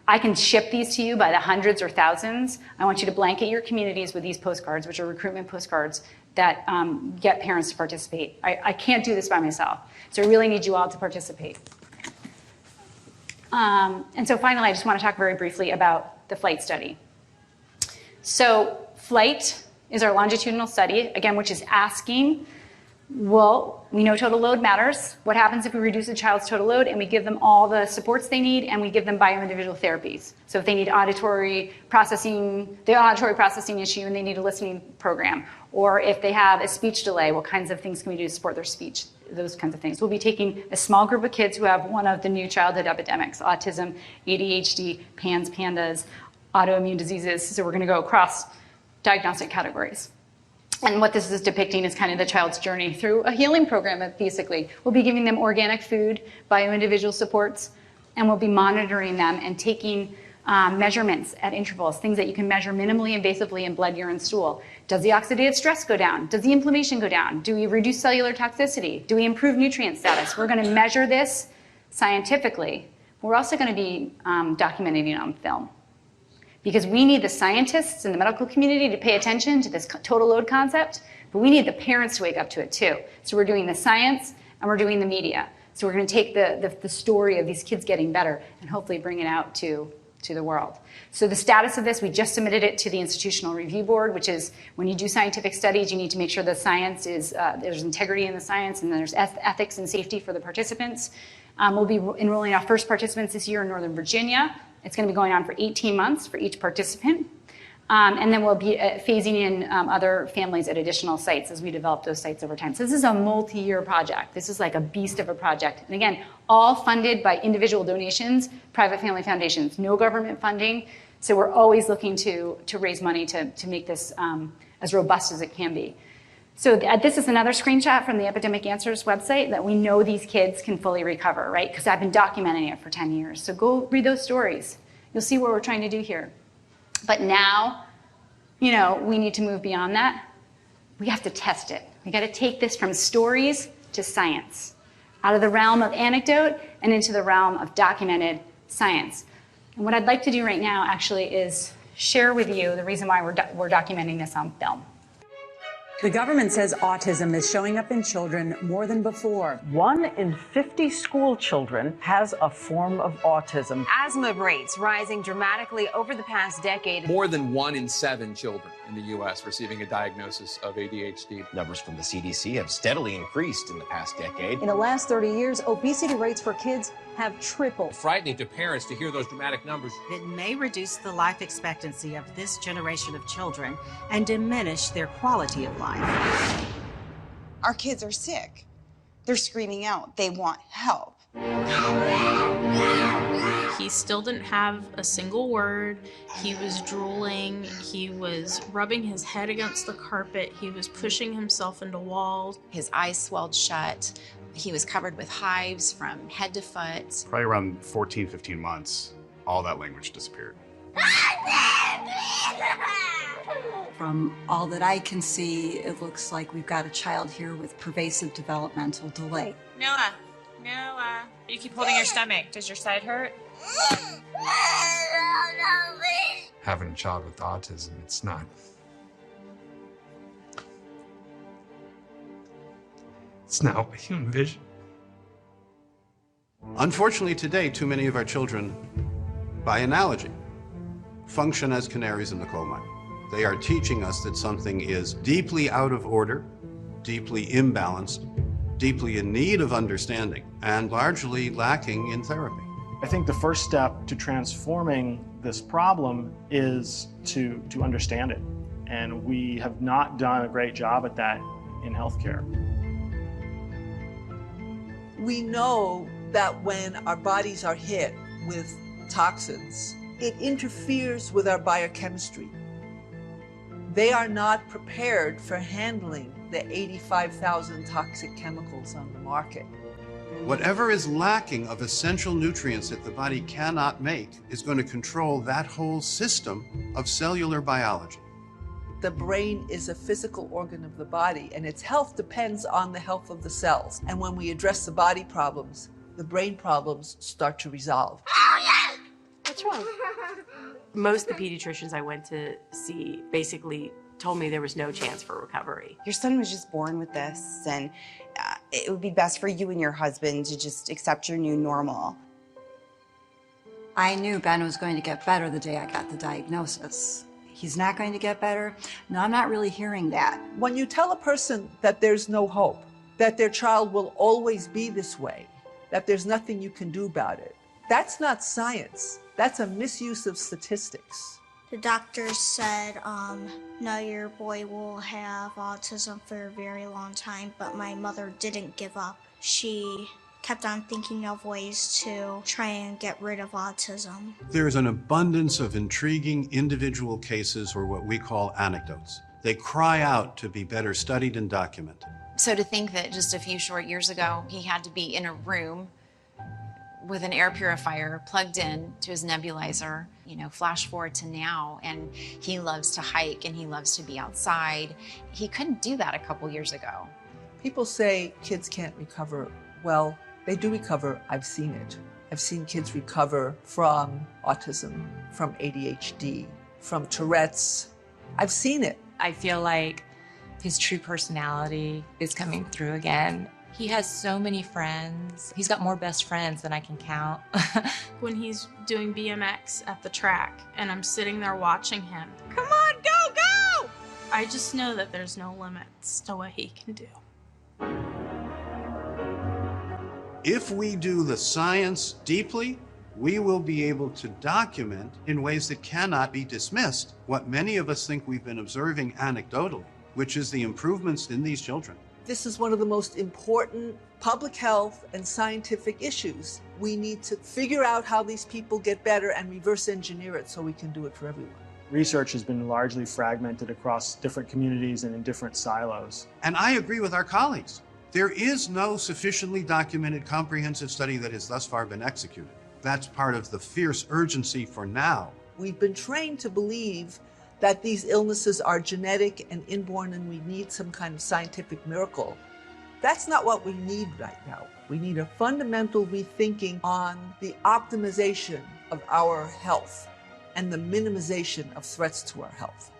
B: I can ship these to you by the hundreds or thousands. I want you to blanket your communities with these postcards, which are recruitment postcards that get parents to participate. I can't do this by myself, so I really need you all to participate. And so finally, I just want to talk very briefly about the FLIGHT study. So FLIGHT is our longitudinal study, again, which is asking, well, we know total load matters. What happens if we reduce a child's total load and we give them all the supports they need and we give them bio-individual therapies? So if they need auditory processing, the auditory processing issue and they need a listening program, or if they have a speech delay, what kinds of things can we do to support their speech? Those kinds of things. We'll be taking a small group of kids who have one of the new childhood epidemics, autism, ADHD, PANS, PANDAS, autoimmune diseases. So we're going to go across diagnostic categories. And what this is depicting is kind of the child's journey through a healing program, basically. We'll be giving them organic food, bio-individual supports, and we'll be monitoring them and taking measurements at intervals, things that you can measure minimally invasively in blood, urine, stool. Does the oxidative stress go down? Does the inflammation go down? Do we reduce cellular toxicity? Do we improve nutrient status? We're going to measure this scientifically. We're also going to be documenting it on film. Because we need the scientists in the medical community to pay attention to this total load concept, but we need the parents to wake up to it too. So we're doing the science and we're doing the media. So we're going to take the story of these kids getting better and hopefully bring it out to the world. So the status of this, we just submitted it to the Institutional Review Board, which is when you do scientific studies, you need to make sure the science is, there's integrity in the science and there's ethics and safety for the participants. We'll be enrolling our first participants this year in Northern Virginia. It's going to be going on for 18 months for each participant. And then we'll be phasing in other families at additional sites as we develop those sites over time. So this is a multi-year project. This is like a beast of a project. And again, all funded by individual donations, private family foundations, no government funding. So we're always looking to raise money to make this as robust as it can be. So this is another screenshot from the Epidemic Answers website that we know these kids can fully recover, right? Because I've been documenting it for 10 years. So go read those stories. You'll see what we're trying to do here. But now, you know, we need to move beyond that. We have to test it. We got to take this from stories to science, out of the realm of anecdote and into the realm of documented science. And what I'd like to do right now actually is share with you the reason why we're documenting this on film.
C: The government says autism is showing up in children more than before.
D: 1 in 50 school children has a form of autism.
E: Asthma rates rising dramatically over the past decade.
F: More than 1 in 7 children in the U.S. receiving a diagnosis of ADHD.
G: Numbers from the CDC have steadily increased in the past decade.
C: In the last 30 years, obesity rates for kids have tripled.
F: Frightening to parents to hear those dramatic numbers.
H: It may reduce the life expectancy of this generation of children and diminish their quality of life.
I: Our kids are sick. They're screaming out. They want help.
J: He still didn't have a single word. He was drooling. He was rubbing his head against the carpet. He was pushing himself into walls.
K: His eyes swelled shut. He was covered with hives from head to foot.
L: Probably around 14, 15 months, all that language disappeared.
M: From all that I can see, it looks like we've got a child here with pervasive developmental delay.
N: Noah, you keep holding your stomach. Does your side hurt?
O: Having a child with autism, it's not what human vision.
P: Unfortunately today, too many of our children, by analogy, function as canaries in the coal mine. They are teaching us that something is deeply out of order, deeply imbalanced, deeply in need of understanding, and largely lacking in therapy.
Q: I think the first step to transforming this problem is to understand it. And we have not done a great job at that in healthcare.
R: We know that when our bodies are hit with toxins, it interferes with our biochemistry. They are not prepared for handling the 85,000 toxic chemicals on the market.
P: Whatever is lacking of essential nutrients that the body cannot make is going to control that whole system of cellular biology.
R: The brain is a physical organ of the body, and its health depends on the health of the cells. And when we address the body problems, the brain problems start to resolve.
S: What's wrong? Most of the pediatricians I went to see basically told me there was no chance for recovery.
I: Your son was just born with this, and it would be best for you and your husband to just accept your new normal.
M: I knew Ben was going to get better the day I got the diagnosis. He's not going to get better. No, I'm not really hearing that.
R: When you tell a person that there's no hope, that their child will always be this way, that there's nothing you can do about it, that's not science. That's a misuse of statistics.
T: The doctor said, no, your boy will have autism for a very long time, but my mother didn't give up. She kept on thinking of ways to try and get rid of autism.
P: There's an abundance of intriguing individual cases, or what we call anecdotes. They cry out to be better studied and documented.
K: So to think that just a few short years ago, he had to be in a room with an air purifier plugged in to his nebulizer, flash forward to now, and he loves to hike and he loves to be outside. He couldn't do that a couple years ago.
R: People say kids can't recover. Well, they do recover. I've seen it. I've seen kids recover from autism, from ADHD, from Tourette's. I've seen it.
U: I feel like his true personality is coming through again. He has so many friends. He's got more best friends than I can count.
J: When he's doing BMX at the track and I'm sitting there watching him, come on, go, go! I just know that there's no limits to what he can do.
P: If we do the science deeply, we will be able to document in ways that cannot be dismissed what many of us think we've been observing anecdotally, which is the improvements in these children.
R: This is one of the most important public health and scientific issues. We need to figure out how these people get better and reverse engineer it so we can do it for everyone.
Q: Research has been largely fragmented across different communities and in different silos.
P: And I agree with our colleagues. There is no sufficiently documented comprehensive study that has thus far been executed. That's part of the fierce urgency for now.
R: We've been trained to believe that these illnesses are genetic and inborn and we need some kind of scientific miracle. That's not what we need right now. We need a fundamental rethinking on the optimization of our health and the minimization of threats to our health.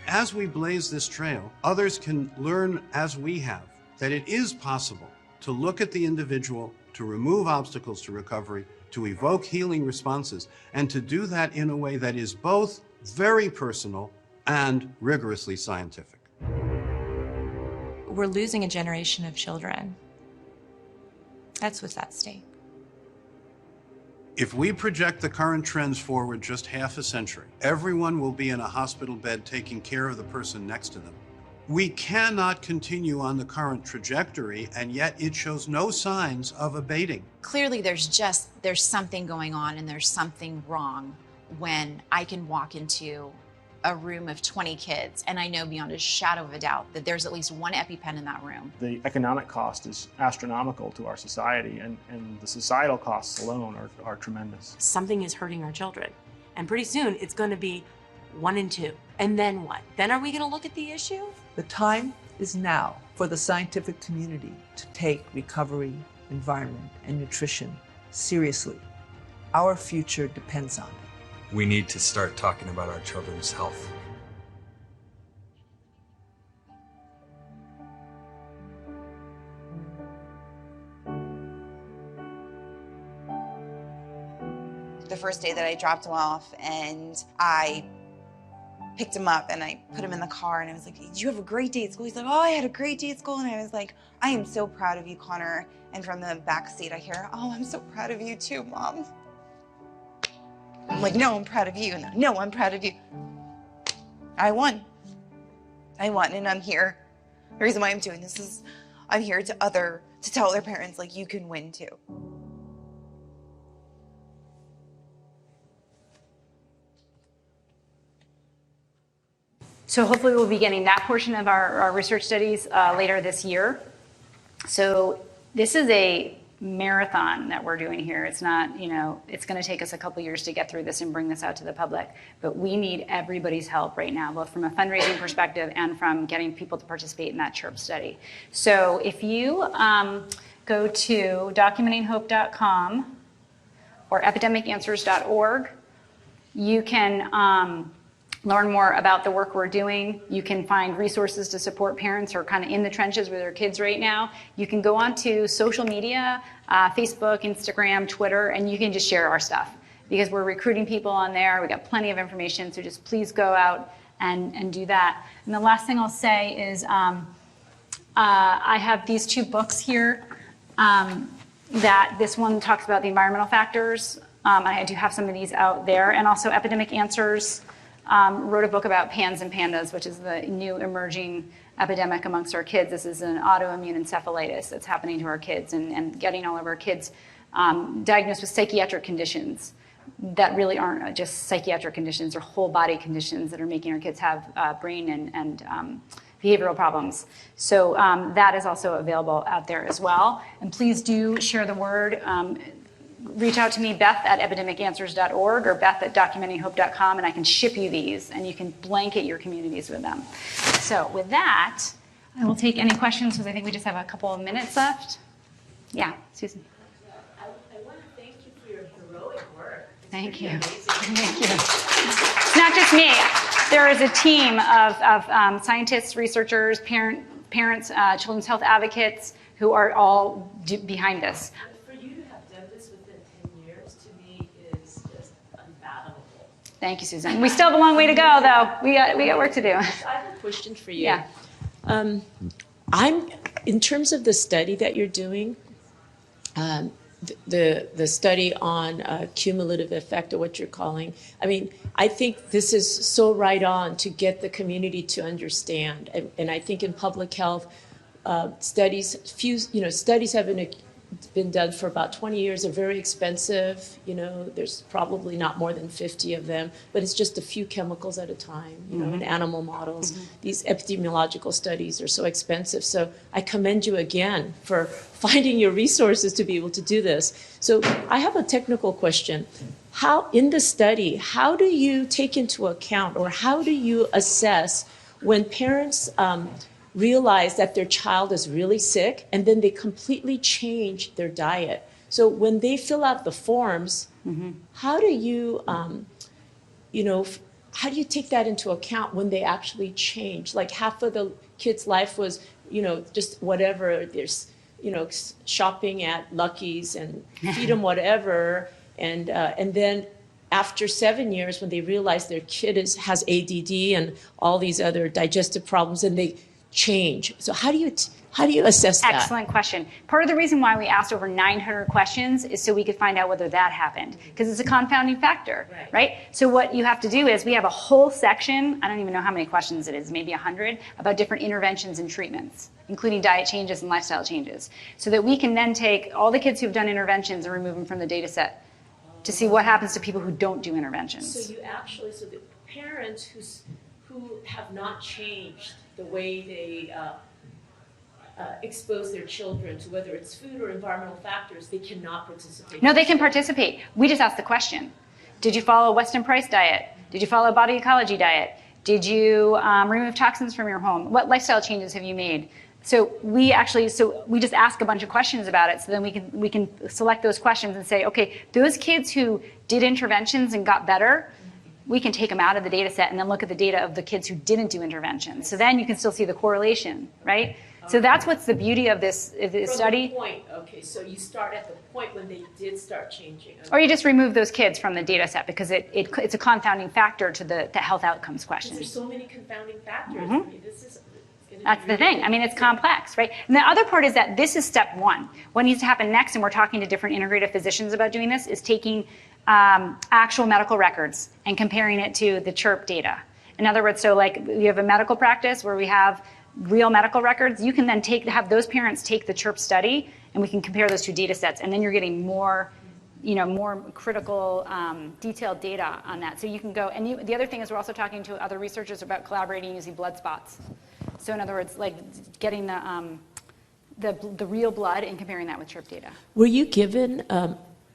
P: As we blaze this trail, others can learn as we have that it is possible to look at the individual, to remove obstacles to recovery, to evoke healing responses, and to do that in a way that is both very personal and rigorously scientific.
U: We're losing a generation of children. That's what's at stake.
P: If we project the current trends forward just half a century, everyone will be in a hospital bed taking care of the person next to them. We cannot continue on the current trajectory, and yet it shows no signs of abating.
K: Clearly there's something going on and there's something wrong when I can walk into a room of 20 kids and I know beyond a shadow of a doubt that there's at least one EpiPen in that room.
Q: The economic cost is astronomical to our society, and the societal costs alone are tremendous.
S: Something is hurting our children, and pretty soon it's going to be 1 and 2. And then what? Then are we going to look at the issue?
R: The time is now for the scientific community to take recovery, environment, and nutrition seriously. Our future depends on it.
O: We need to start talking about our children's health.
I: The first day that I dropped him off and I picked him up and I put him in the car and I was like, did you have a great day at school? He's like, oh, I had a great day at school. And I was like, I am so proud of you, Connor. And from the back seat, I hear, oh, I'm so proud of you too, Mom. I'm like, no, I'm proud of you. No, I'm proud of you. I won. And I'm here. The reason why I'm doing this is I'm here to tell other parents, like, you can win too.
B: So hopefully we'll be getting that portion of our research studies later this year. So this is a marathon that we're doing here. It's not, it's going to take us a couple years to get through this and bring this out to the public, but we need everybody's help right now, both from a fundraising perspective and from getting people to participate in that CHIRP study. So if you go to documentinghope.com or epidemicanswers.org, you can learn more about the work we're doing. You can find resources to support parents who are kind of in the trenches with their kids right now. You can go onto social media, Facebook, Instagram, Twitter, and you can just share our stuff because we're recruiting people on there. We got plenty of information, so just please go out and do that. And the last thing I'll say is I have these 2 books here that this one talks about the environmental factors. I do have some of these out there, and also Epidemic Answers wrote a book about PANS and PANDAS, which is the new emerging epidemic amongst our kids. This is an autoimmune encephalitis that's happening to our kids and getting all of our kids diagnosed with psychiatric conditions that really aren't just psychiatric conditions or whole body conditions that are making our kids have brain and behavioral problems. So that is also available out there as well. And please do share the word. Reach out to me, Beth at epidemicanswers.org or Beth at documentinghope.com, and I can ship you these, and you can blanket your communities with them. So with that, I will take any questions because I think we just have a couple of minutes left. Yeah, Susan.
A: I want to thank you for your heroic work.
B: Thank you. Thank you. It's not just me. There is a team of scientists, researchers, parents, children's health advocates who are all behind this. Thank you, Susan. We still have a long way to go, though. We got work to do.
A: I have a question for you.
B: Yeah.
A: I'm in terms of the study that you're doing, the study on cumulative effect, or what you're calling. I mean, I think this is so right on to get the community to understand. And I think in public health, studies have been done for about 20 years. They're very expensive. There's probably not more than 50 of them, but it's just a few chemicals at a time, in animal models. These epidemiological studies are so expensive. So I commend you again for finding your resources to be able to do this. So I have a technical question. In the study, how do you take into account, or how do you assess when parents realize that their child is really sick and then they completely change their diet? So when they fill out the forms, how do you, how do you take that into account when they actually change? Like half of the kid's life was, just whatever. There's, shopping at Lucky's and feed them whatever, and then after 7 years, when they realize their kid has ADD and all these other digestive problems, and they change. So how do you assess that?
B: Excellent question. Part of the reason why we asked over 900 questions is so we could find out whether that happened, because it's a confounding factor, right? So what you have to do is we have a whole section, I don't even know how many questions it is, maybe 100, about different interventions and treatments, including diet changes and lifestyle changes, so that we can then take all the kids who've done interventions and remove them from the data set to see what happens to people who don't do interventions.
A: So the parents who have not changed the way they expose their children to whether it's food or environmental factors, they cannot participate.
B: No, they can participate. We just asked the question. Did you follow a Weston Price diet? Did you follow a body ecology diet? Did you remove toxins from your home? What lifestyle changes have you made? So we just ask a bunch of questions about it, so then we can select those questions and say, okay, those kids who did interventions and got better, we can take them out of the data set and then look at the data of the kids who didn't do interventions. So then you can still see the correlation, right? So that's what's the beauty of this study.
A: From the point, okay, so you start at the point when they did start changing. Okay.
B: Or you just remove those kids from the data set because it's a confounding factor to the health outcomes question.
A: There's so many confounding factors. I mean,
B: That's the thing. I mean, it's complex, right? And the other part is that this is step one. What needs to happen next, and we're talking to different integrative physicians about doing this, is taking actual medical records and comparing it to the CHIRP data In other words, so like you have a medical practice where we have real medical records, you can then have those parents take the CHIRP study, and we can compare those two data sets, and then you're getting more critical, detailed data on that. So you can go, and the other thing is we're also talking to other researchers about collaborating using blood spots. So in other words, like getting the real blood and comparing that with CHIRP data.
A: Were you given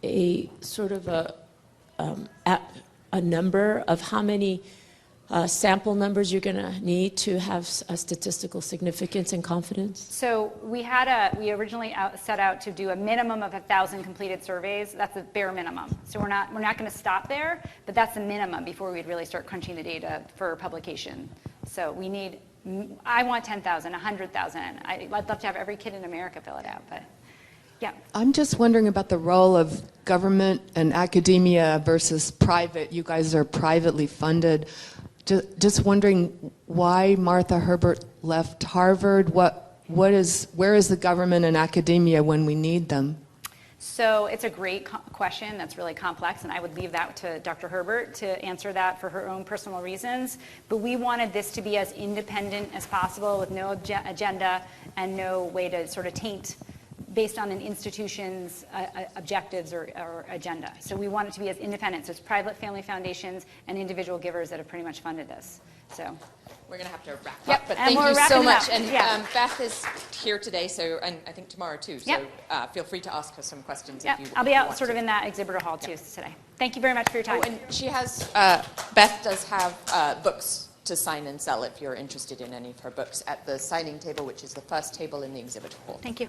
A: a sort of a number of how many sample numbers you're going to need to have a statistical significance and confidence?
B: So we originally set out to do a minimum of 1,000 completed surveys. That's a bare minimum. So we're not going to stop there, but that's the minimum before we'd really start crunching the data for publication. So I want 10,000, 100,000. I'd love to have every kid in America fill it out, but yeah.
D: I'm just wondering about the role of government and academia versus private. You guys are privately funded. Just wondering why Martha Herbert left Harvard. Where is the government and academia when we need them?
B: So it's a great question that's really complex, and I would leave that to Dr. Herbert to answer that for her own personal reasons. But we wanted this to be as independent as possible with no agenda and no way to sort of taint based on an institution's objectives or agenda. So we want it to be as independent. So it's private family foundations and individual givers that have pretty much funded this. So
V: we're going to have to wrap
B: yep.
V: up, but
B: and
V: thank you so much.
B: And
V: Beth is here today, and I think tomorrow too. So feel free to ask her some questions.
B: Yep.
V: If you
B: I'll be out
V: sort
B: of in that exhibitor hall too today. Thank you very much for your time.
V: Oh, and she has Beth does have books to sign and sell if you're interested in any of her books at the signing table, which is the first table in the exhibit hall.
B: Thank you.